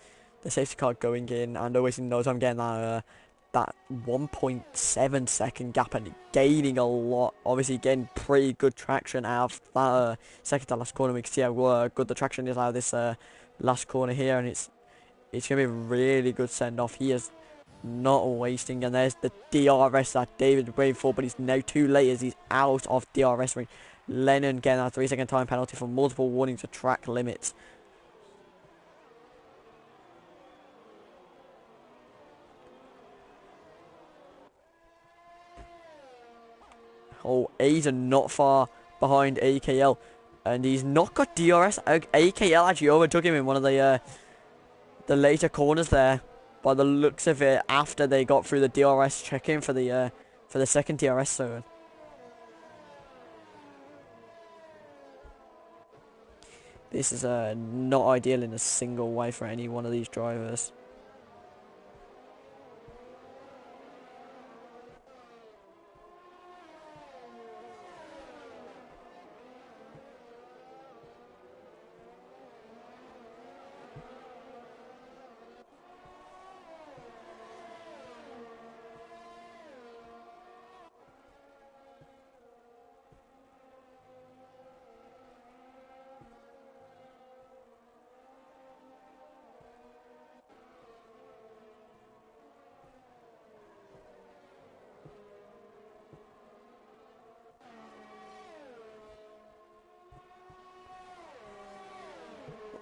safety car going in, and wasting no time getting that 1.7 second gap and gaining a lot. Obviously getting pretty good traction out of that second to last corner. We can see how good the traction is out of this last corner here, and it's going to be a really good send off. He is not wasting, and there's the DRS that David waited for, but he's now too late as he's out of DRS range. Lennon getting a 3-second time penalty for multiple warnings of track limits. Oh, Aiden not far behind AKL, and he's not got DRS. AKL actually overtook him in one of the later corners there, by the looks of it, after they got through the DRS check-in for the second DRS zone. This is not ideal in a single way for any one of these drivers.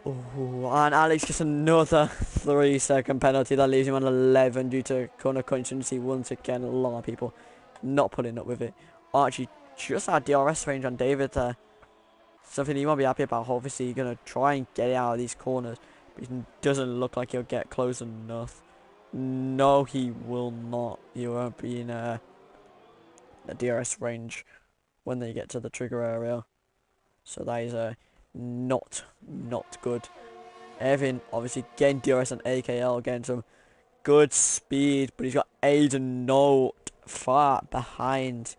Ooh, and Alex gets another 3-second penalty that leaves him on 11 due to corner contingency once again. A lot of people not putting up with it. Archie just had DRS range on David there. Something he won't be happy about. Obviously, you're going to try and get out of these corners, but it doesn't look like he'll get close enough. No, he will not. He won't be in a DRS range when they get to the trigger area. So that is not good. Evan obviously getting DRS and AKL, getting some good speed, but he's got Aiden not far behind.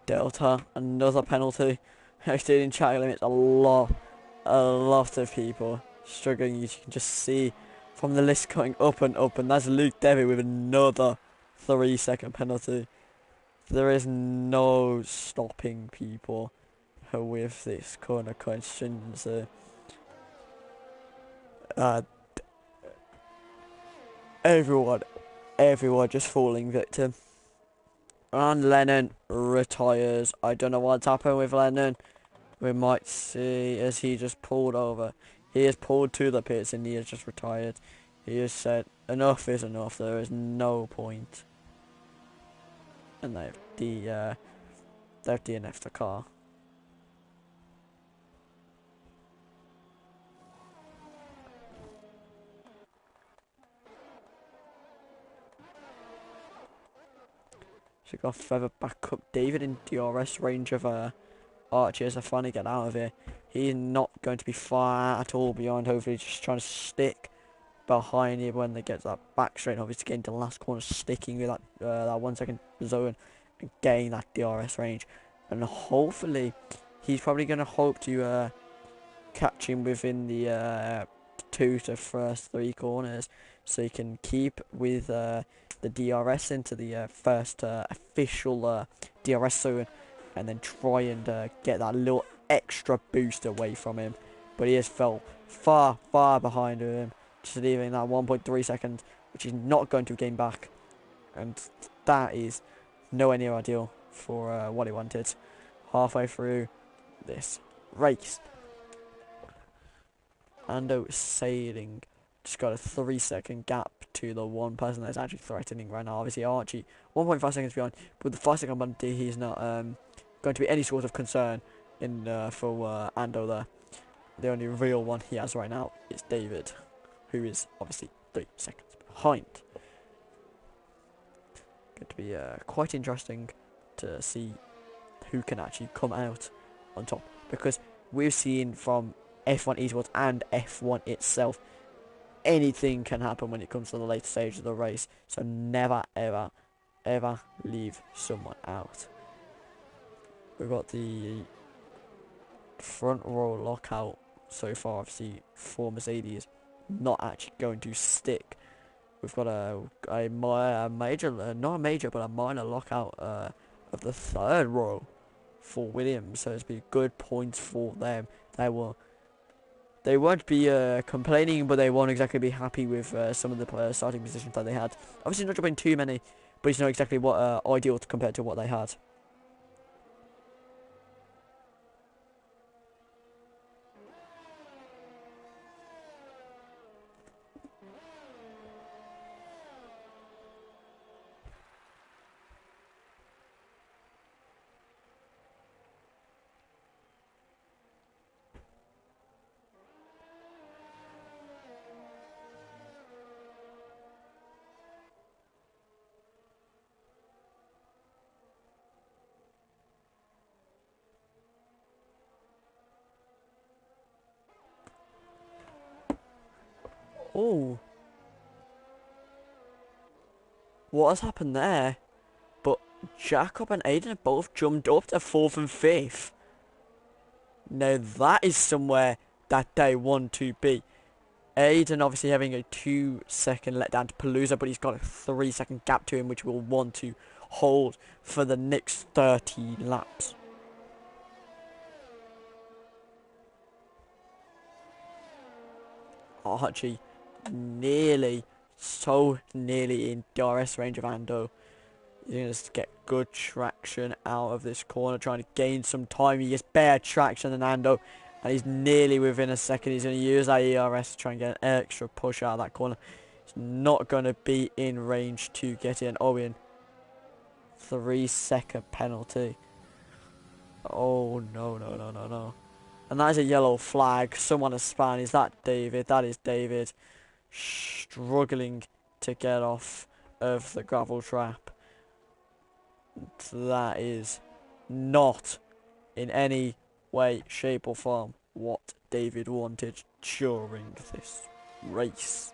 Delta, another penalty. Exceeding track limits. A lot of people struggling. You can just see from the list going up and up, and that's Luke Devitt with another 3-second penalty. There is no stopping people with this corner contingency. Everyone just falling victim. And Lennon retires. I don't know what's happened with Lennon. We might see as he just pulled over. He has pulled to the pits and he has just retired. He has said, enough is enough. There is no point. And they've DNF'd the car. So we've got further back up. David in DRS range of Archie as they finally get out of here. He's not going to be far at all behind. Hopefully just trying to stick behind him when they get to that back straight. Obviously getting to the last corner, sticking with that 1 second zone and getting that DRS range. And hopefully he's probably going to hope to catch him within the 2 to first 3 corners, so he can keep with the DRS into the first official DRS zone, and then try and get that little extra boost away from him. But he has fell far behind him, just leaving that 1.3 seconds, which he's not going to gain back, and that is nowhere near ideal for what he wanted. Halfway through this race, Ando sailing just got a 3-second gap to the one person that's actually threatening right now. Obviously Archie 1.5 seconds behind, but with the 5-second penalty he's not going to be any sort of concern in for Ando there. The only real one he has right now is David, who is obviously 3 seconds behind. Going to be quite interesting to see who can actually come out on top, because we've seen from F1 esports and F1 itself, anything can happen when it comes to the later stage of the race. So never ever leave someone out. We've got the front row lockout so far, obviously, for Mercedes, not actually going to stick. We've got a major, not a major, but a minor lockout of the third row for Williams, so it's been good points for them. They won't be complaining, but they won't exactly be happy with some of the starting positions that they had. Obviously not dropping too many, but it's not exactly what ideal compared to what they had. Oh, what has happened there? But Jacob and Aiden have both jumped up to 4th and 5th. Now that is somewhere that they want to be. Aiden obviously having a 2-second letdown to Palooza, but he's got a 3-second gap to him, which we'll want to hold for the next 30 laps. Archie nearly, so nearly in DRS range of Ando. He's going to get good traction out of this corner, trying to gain some time. He gets better traction than Ando, and he's nearly within a second. He's going to use that ERS to try and get an extra push out of that corner. He's not going to be in range to get in. Oh, in 3-second penalty. Oh, no, no, no, no, no. And that is a yellow flag. Someone has spun. Is that David? That is David. Struggling to get off of the gravel trap. That is not in any way, shape or form what David wanted during this race.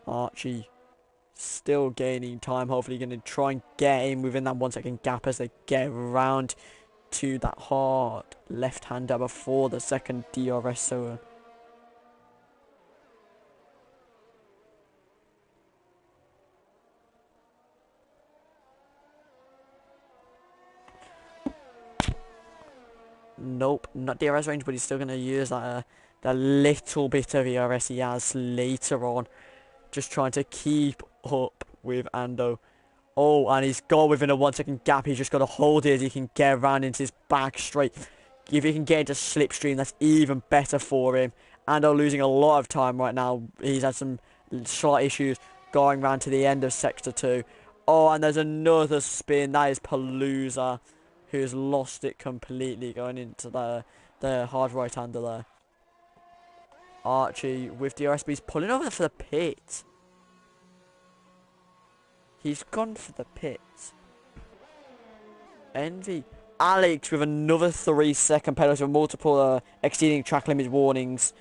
Archie still gaining time, hopefully going to try and get in within that 1-second gap as they get around to that hard left-hander before the second DRS zone. Nope, not DRS range, but he's still going to use that little bit of ERS he has later on. Just trying to keep up with Ando. Oh, and he's got within a 1-second gap. He's just got to hold it as he can get around into his back straight. If he can get into slipstream, that's even better for him. Ando losing a lot of time right now. He's had some slight issues going round to the end of Sector 2. Oh, and there's another spin. That is Palooza, who's lost it completely going into the hard right-hander there. Archie with DRSB's pulling over for the pit. He's gone for the pits. Envy. Alex with another 3-second penalty with multiple exceeding track limit warnings.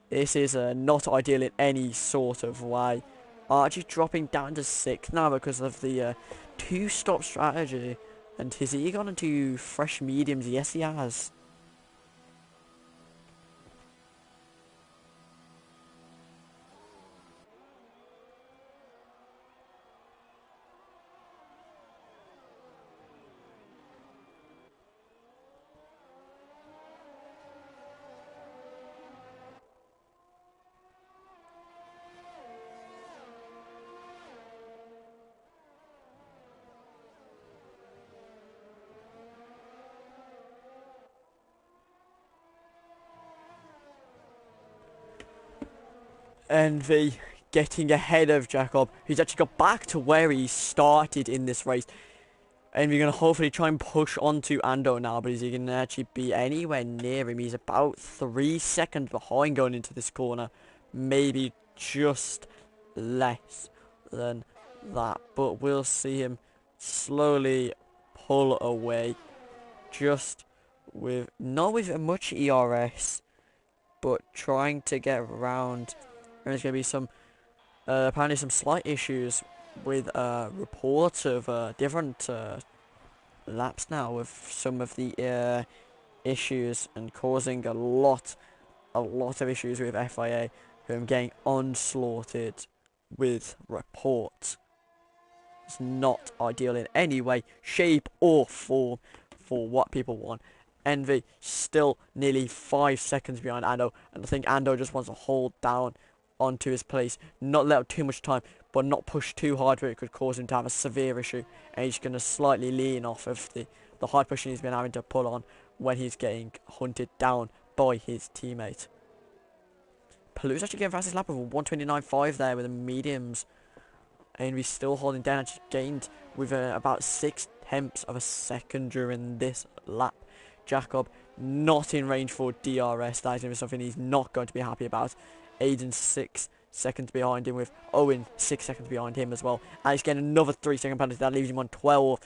This is not ideal in any sort of way. Archie dropping down to 6th now because of the 2-stop strategy. And has he gone into fresh mediums? Yes, he has. Envy getting ahead of Jacob, who's actually got back to where he started in this race. Envy going to hopefully try and push onto Ando now, but is he going to actually be anywhere near him? He's about 3 seconds behind going into this corner. Maybe just less than that, but we'll see him slowly pull away, just with, not with much ERS, but trying to get around. There's going to be some apparently some slight issues with reports of different laps now with some of the issues and causing a lot of issues with FIA, who are getting onslaughted with reports. It's not ideal in any way, shape or form for what people want. Envy still nearly 5 seconds behind Ando, and I think Ando just wants to hold down onto his place, not let out too much time, but not push too hard where it could cause him to have a severe issue, and he's going to slightly lean off of the hard pushing he's been having to pull on when he's getting hunted down by his teammate. Palou's actually getting fastest lap of 1:29.5 there with the mediums. And we're still holding down, actually gained with about 6/10 of a second during this lap. Jacob not in range for DRS. That is going to be something he's not going to be happy about. Aiden 6 seconds behind him, with Owen 6 seconds behind him as well. And he's getting another 3-second penalty. That leaves him on 12.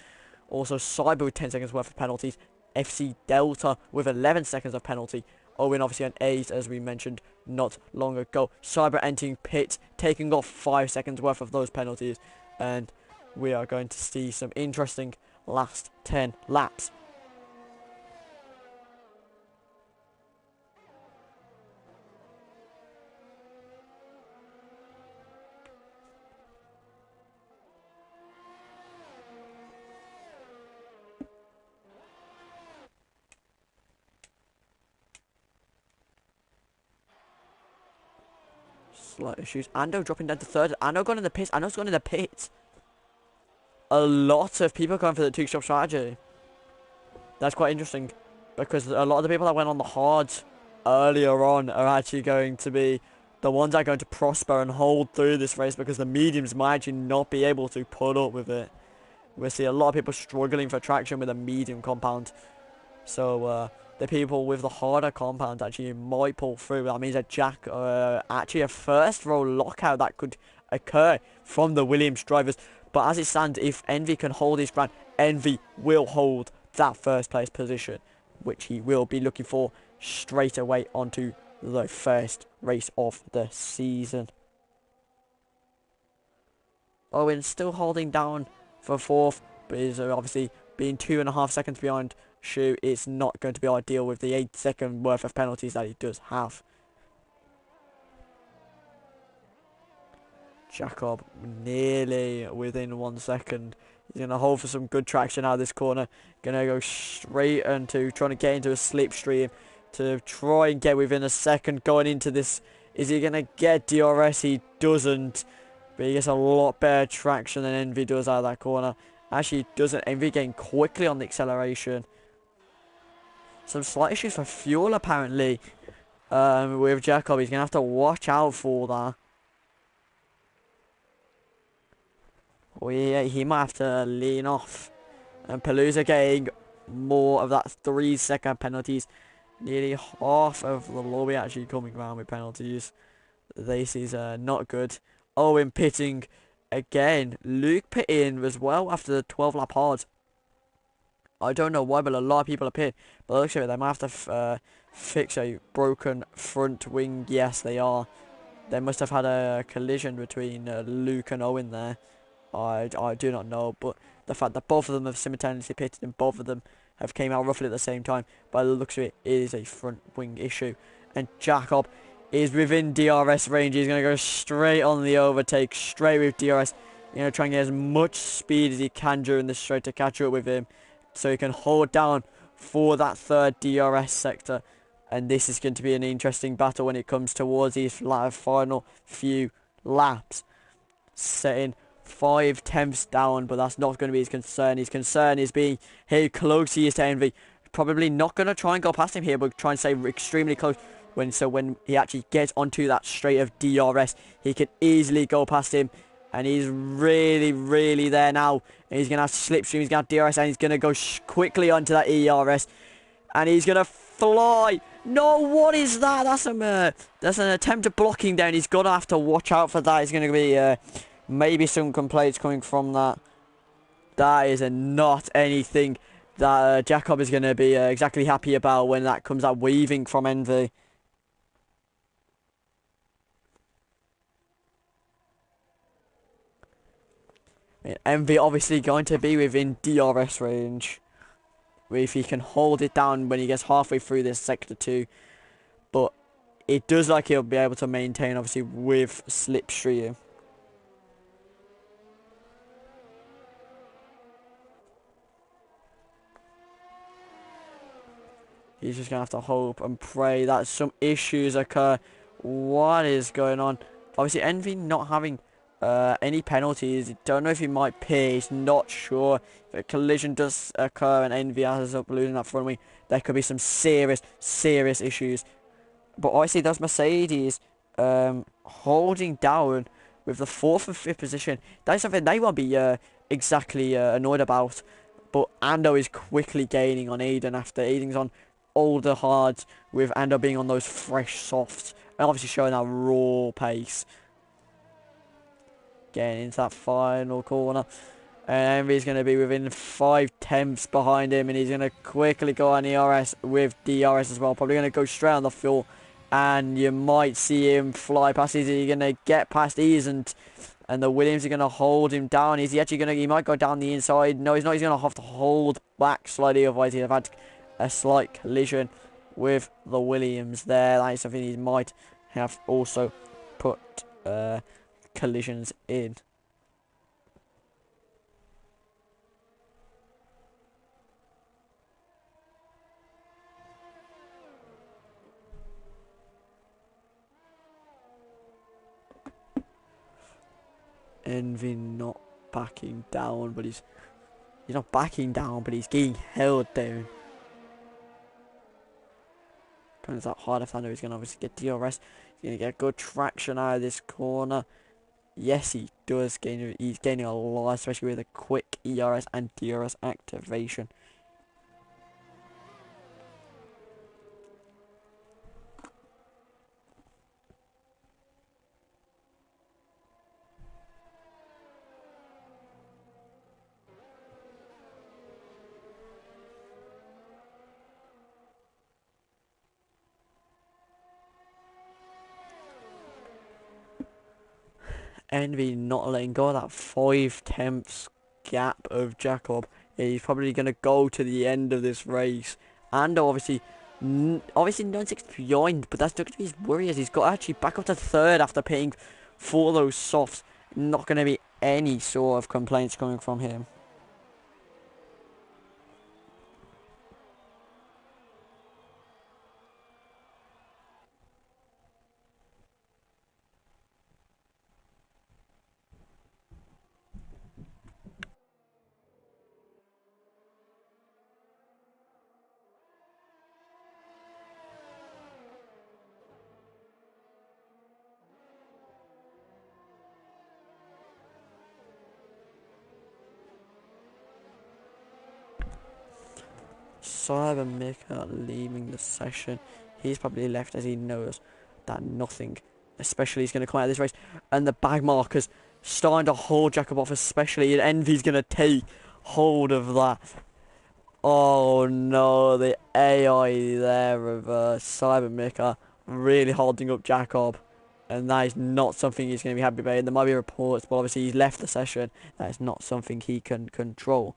Also Cyber with 10 seconds worth of penalties. FC Delta with 11 seconds of penalty. Owen obviously on 8, as we mentioned not long ago. Cyber entering pit, taking off 5 seconds worth of those penalties. And we are going to see some interesting last 10 laps. Slight issues. Ando dropping down to third. Ando gone in the pits. Ando's gone in the pits. A lot of people going for the two-stop strategy. That's quite interesting, because a lot of the people that went on the hards earlier on are actually going to be the ones that are going to prosper and hold through this race, because the mediums might actually not be able to put up with it. We'll see a lot of people struggling for traction with a medium compound. So the people with the harder compound actually might pull through. That means that actually a first row lockout that could occur from the Williams drivers. But as it stands, if Envy can hold his ground, Envy will hold that first place position, which he will be looking for straight away onto the first race of the season. Owen still holding down for fourth, but is obviously being 2.5 seconds behind Shu. It's not going to be ideal with the 8-second worth of penalties that he does have. Jacob nearly within 1 second. He's going to hold for some good traction out of this corner. Going to go straight into trying to get into a slipstream to try and get within a second going into this. Is he going to get DRS? He doesn't. But he gets a lot better traction than Envy does out of that corner. Actually doesn't. Envy getting quickly on the acceleration. Some slight issues for fuel apparently with Jacob. He's going to have to watch out for that. Oh yeah, he might have to lean off. And Palooza getting more of that 3-second penalties. Nearly half of the lobby actually coming around with penalties. This is not good. Owen pitting again. Luke pitting as well after the 12 lap hard. I don't know why, but a lot of people are pitting. But looks like they might have to fix a broken front wing. Yes, they are. They must have had a collision between Luke and Owen there. I do not know, but the fact that both of them have simultaneously pitted and both of them have came out roughly at the same time, by the looks of it, is a front wing issue. And Jacob is within DRS range. He's going to go straight on the overtake, straight with DRS. You know, trying to get as much speed as he can during the straight to catch up with him, so he can hold down for that third DRS sector. And this is going to be an interesting battle when it comes towards these final few laps. Setting 5/10 down, but that's not going to be his concern. His concern is being how close he is to Envy. Probably not going to try and go past him here, but try and stay extremely close. When he actually gets onto that straight of DRS, he can easily go past him. And he's really there now. And he's going to have slipstream, he's going to have DRS, and he's going to go quickly onto that ERS. And he's going to fly. No, what is that? That's an attempt at blocking down. He's going to have to watch out for that. He's going to be maybe some complaints coming from that. That is not anything that Jacob is going to be exactly happy about when that comes out weaving from Envy. Envy obviously going to be within DRS range. If he can hold it down when he gets halfway through this sector 2. But it does like he'll be able to maintain obviously with slipstream. He's just going to have to hope and pray that some issues occur. What is going on? Obviously, Envy not having any penalties. Don't know if he might pay. He's not sure. If a collision does occur and Envy ends up losing that front wing, there could be some serious, serious issues. But obviously, those Mercedes holding down with the 4th and 5th position. That is something they won't be exactly annoyed about. But Ando is quickly gaining on Aiden after Aiden's on older hards, with Ando being on those fresh softs. And obviously showing that raw pace. Getting into that final corner. And Envy's going to be within 5/10 behind him. And he's going to quickly go on ERS with DRS as well. Probably going to go straight on the fuel. And you might see him fly past. Is he going to get past? He isn't. And the Williams are going to hold him down. Is he actually going to... He might go down the inside. No, he's not. He's going to have to hold back slightly. Otherwise, he'd have had a slight collision with the Williams there. That is something he might have also put collisions in. Envy not backing down, but he's not backing down, but he's getting held down. Turns out hard left hander is going to obviously get DRS. He's going to get good traction out of this corner. Yes, he does gain. He's gaining a lot, especially with a quick ERS and DRS activation. Envy not letting go of that 5/10 gap of Jacob. He's probably going to go to the end of this race. And obviously 9/6 behind, but that's not going to be his worry, as he's got actually back up to 3rd after paying for those softs. Not going to be any sort of complaints coming from him. Cyber Mika leaving the session. He's probably left as he knows that nothing, especially, is going to come out of this race. And the bag markers starting to hold Jacob off, especially, and Envy's going to take hold of that. Oh no, the AI there of Cyber Mika really holding up Jacob. And that is not something he's going to be happy about. And there might be reports, but obviously he's left the session. That is not something he can control.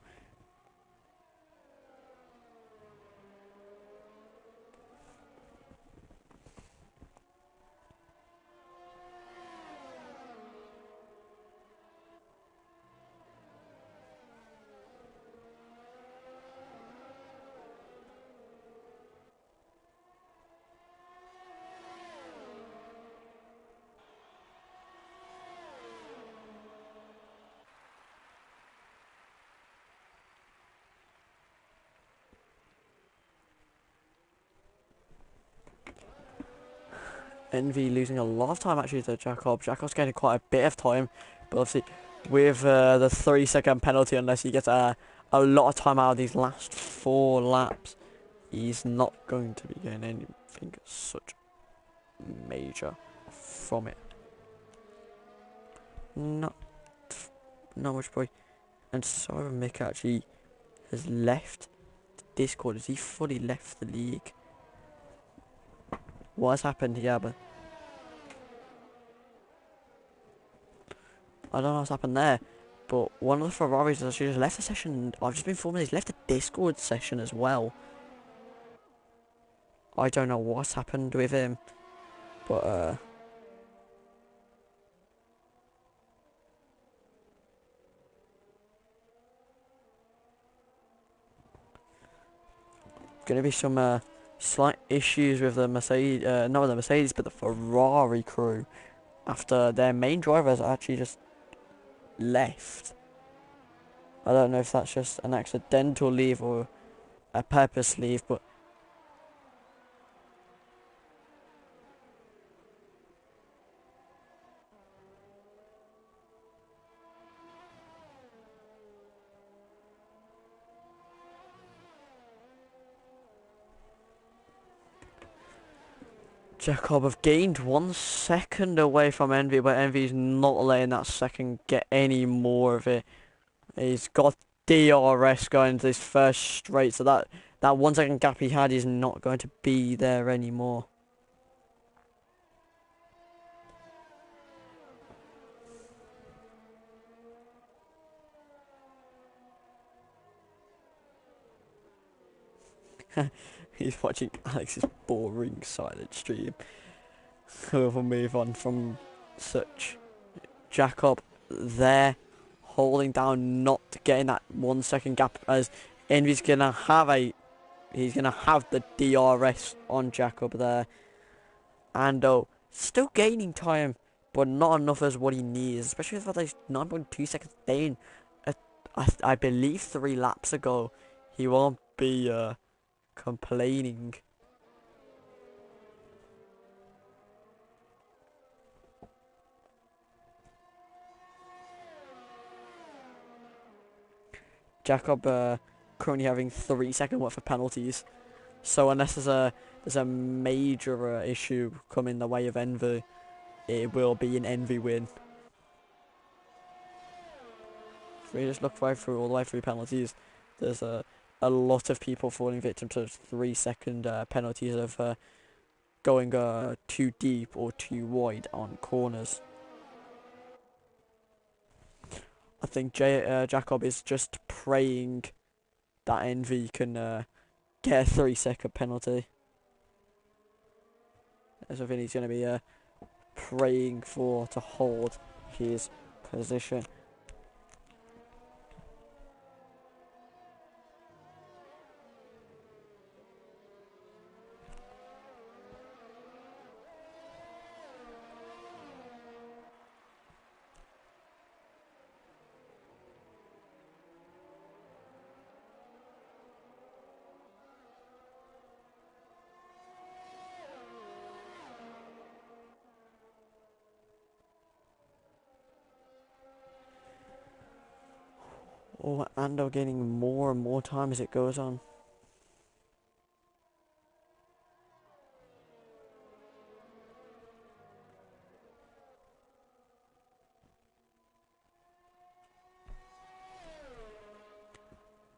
Envy losing a lot of time actually to Jacob. Jacob's getting quite a bit of time, but obviously with the 3-second penalty, unless he gets a lot of time out of these last 4 laps, he's not going to be getting anything such major from it. Not much boy. And Cyber Mick actually has left the Discord. Has he fully left the league? What has happened here? But I don't know what's happened there. But one of the Ferraris has actually just left the session. I've just been informed he's left the Discord session as well. I don't know what's happened with him, but gonna be some slight issues with the Mercedes, not with the Mercedes, but the Ferrari crew after their main driver has actually just left. I don't know if that's just an accidental leave or a purpose leave, but Jacob have gained 1 second away from Envy, but Envy's not letting that second get any more of it. He's got DRS going into this first straight, so that 1 second gap he had is not going to be there anymore. He's watching Alex's boring silent stream. We'll move on from such. Jacob there holding down, not getting that 1 second gap, as Envy's gonna have he's gonna have the DRS on Jacob there. And still gaining time, but not enough as what he needs, especially for those 9.2 seconds down. I believe 3 laps ago. He won't be complaining. Jacob currently having 3 second worth of penalties, so unless there's a major issue coming the way of Envy, it will be an Envy win. If we just look right through all the way through penalties, there's a lot of people falling victim to 3 second penalties of going too deep or too wide on corners. I think Jacob is just praying that Envy can get a 3 second penalty. That's something he's going to be praying for to hold his position. Oh, Ando gaining more and more time as it goes on.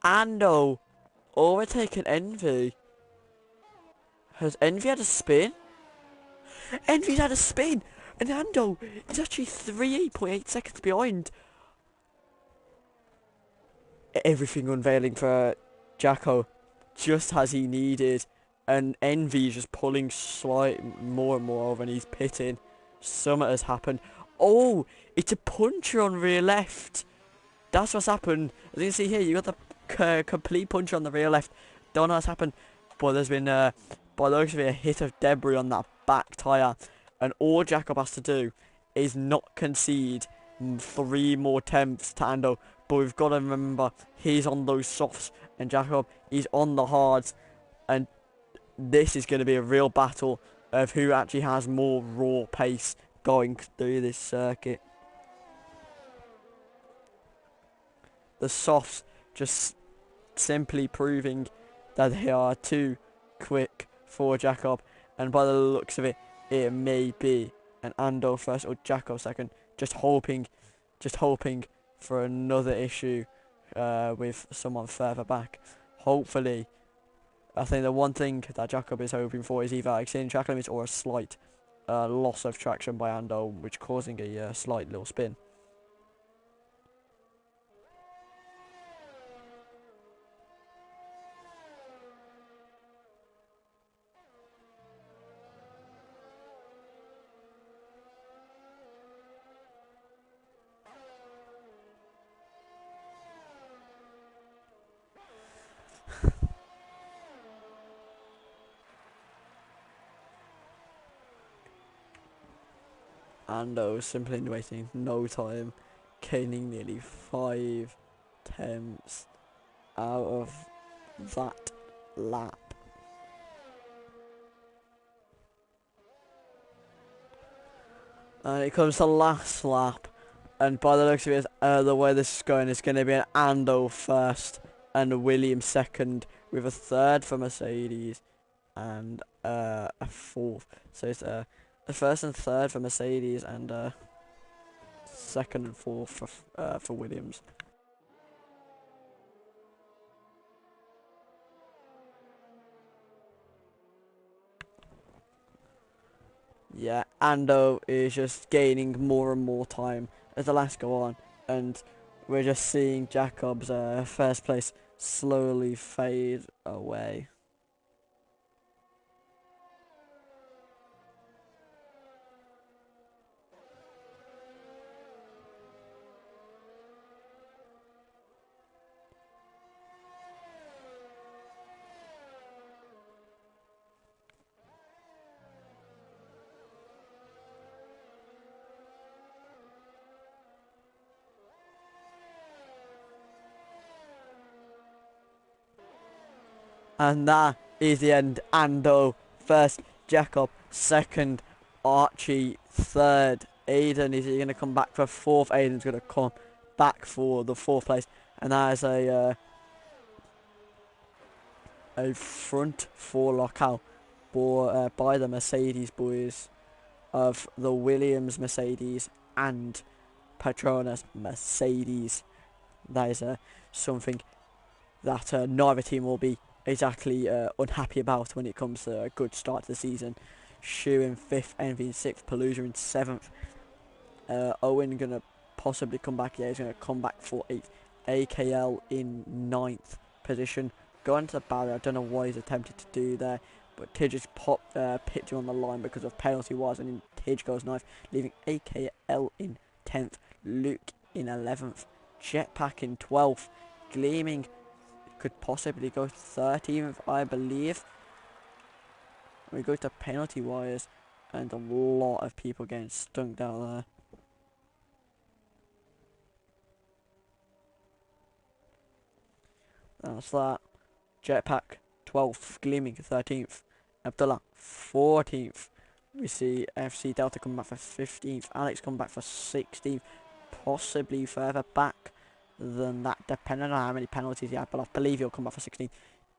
Ando overtaken Envy. Has Envy had a spin? Envy's had a spin! And Ando is actually 3.8 seconds behind. Everything unveiling for Jacko, just as he needed, and Envy just pulling slight more and more over, and he's pitting. Something has happened. Oh, it's a puncher on rear left. That's what's happened. As you can see here, you got the complete puncher on the rear left. Don't know what's happened, but there's been by the looks of it, a hit of debris on that back tyre, and all Jacob has to do is not concede 3 more tenths to Ando. But we've got to remember, he's on those softs, and Jacob, he's on the hards, and this is going to be a real battle of who actually has more raw pace going through this circuit. The softs just simply proving that they are too quick for Jacob, and by the looks of it, it may be an Ando first or Jacob second. Just hoping for another issue with someone further back. Hopefully, I think the one thing that Jacob is hoping for is either extending track limits or a slight loss of traction by Ando, which causing a slight little spin. Ando simply wasting no time, gaining nearly 5 tenths out of that lap. And it comes to last lap, and by the looks of it, the way this is going, it's going to be an Ando first and a Williams second, with a third for Mercedes and a fourth. So it's a first and third for Mercedes and second and fourth for Williams. Yeah, Ando is just gaining more and more time as the laps go on, and we're just seeing Jacob's first place slowly fade away. And that is the end. Ando first, Jacob second, Archie third. Aiden, is he going to come back for fourth? Aiden's going to come back for the fourth place. And that is a front four lockout by the Mercedes boys of the Williams Mercedes and Petronas Mercedes. That is something that neither team will be exactly unhappy about when it comes to a good start to the season. Shu in 5th, Envy in 6th, Palooza in 7th. Owen gonna possibly come back. Yeah, he's gonna come back for 8th. AKL in 9th position. Going to the barrier. I don't know what he's attempted to do there, but Tidge just pipped him on the line because of penalty wise, and Tidge goes 9th, leaving AKL in 10th. Luke in 11th. Jetpack in 12th. Gleaming could possibly go 13th, I believe. We go to penalty wires, and a lot of people getting stunked out there. That's that. Jetpack 12th, Gleaming 13th, Abdullah 14th. We see FC Delta come back for 15th, Alex come back for 16th, possibly further back than that, depending on how many penalties he had, but I believe he'll come back for 16th.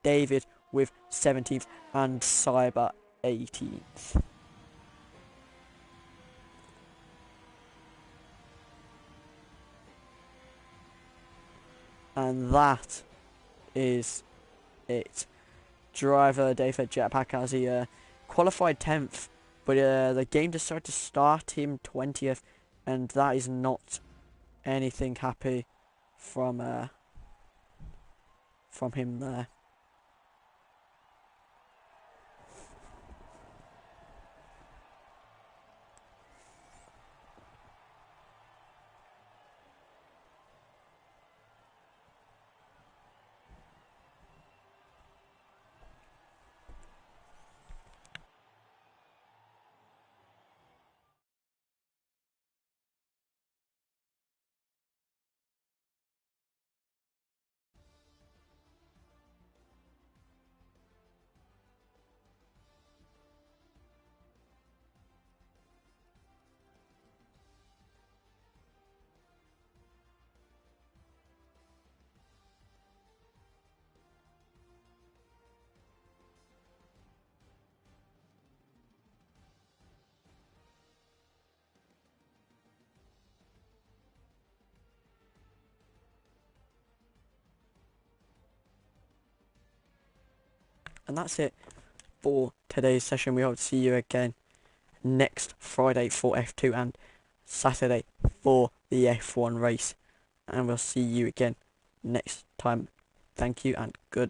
David with 17th, and Cyber 18th. And that is it. Driver of the day for Jetpack, as he qualified 10th, but the game decided to start him 20th, and that is not anything happy from him there. And that's it for today's session. We hope to see you again next Friday for F2 and Saturday for the F1 race. And we'll see you again next time. Thank you and good.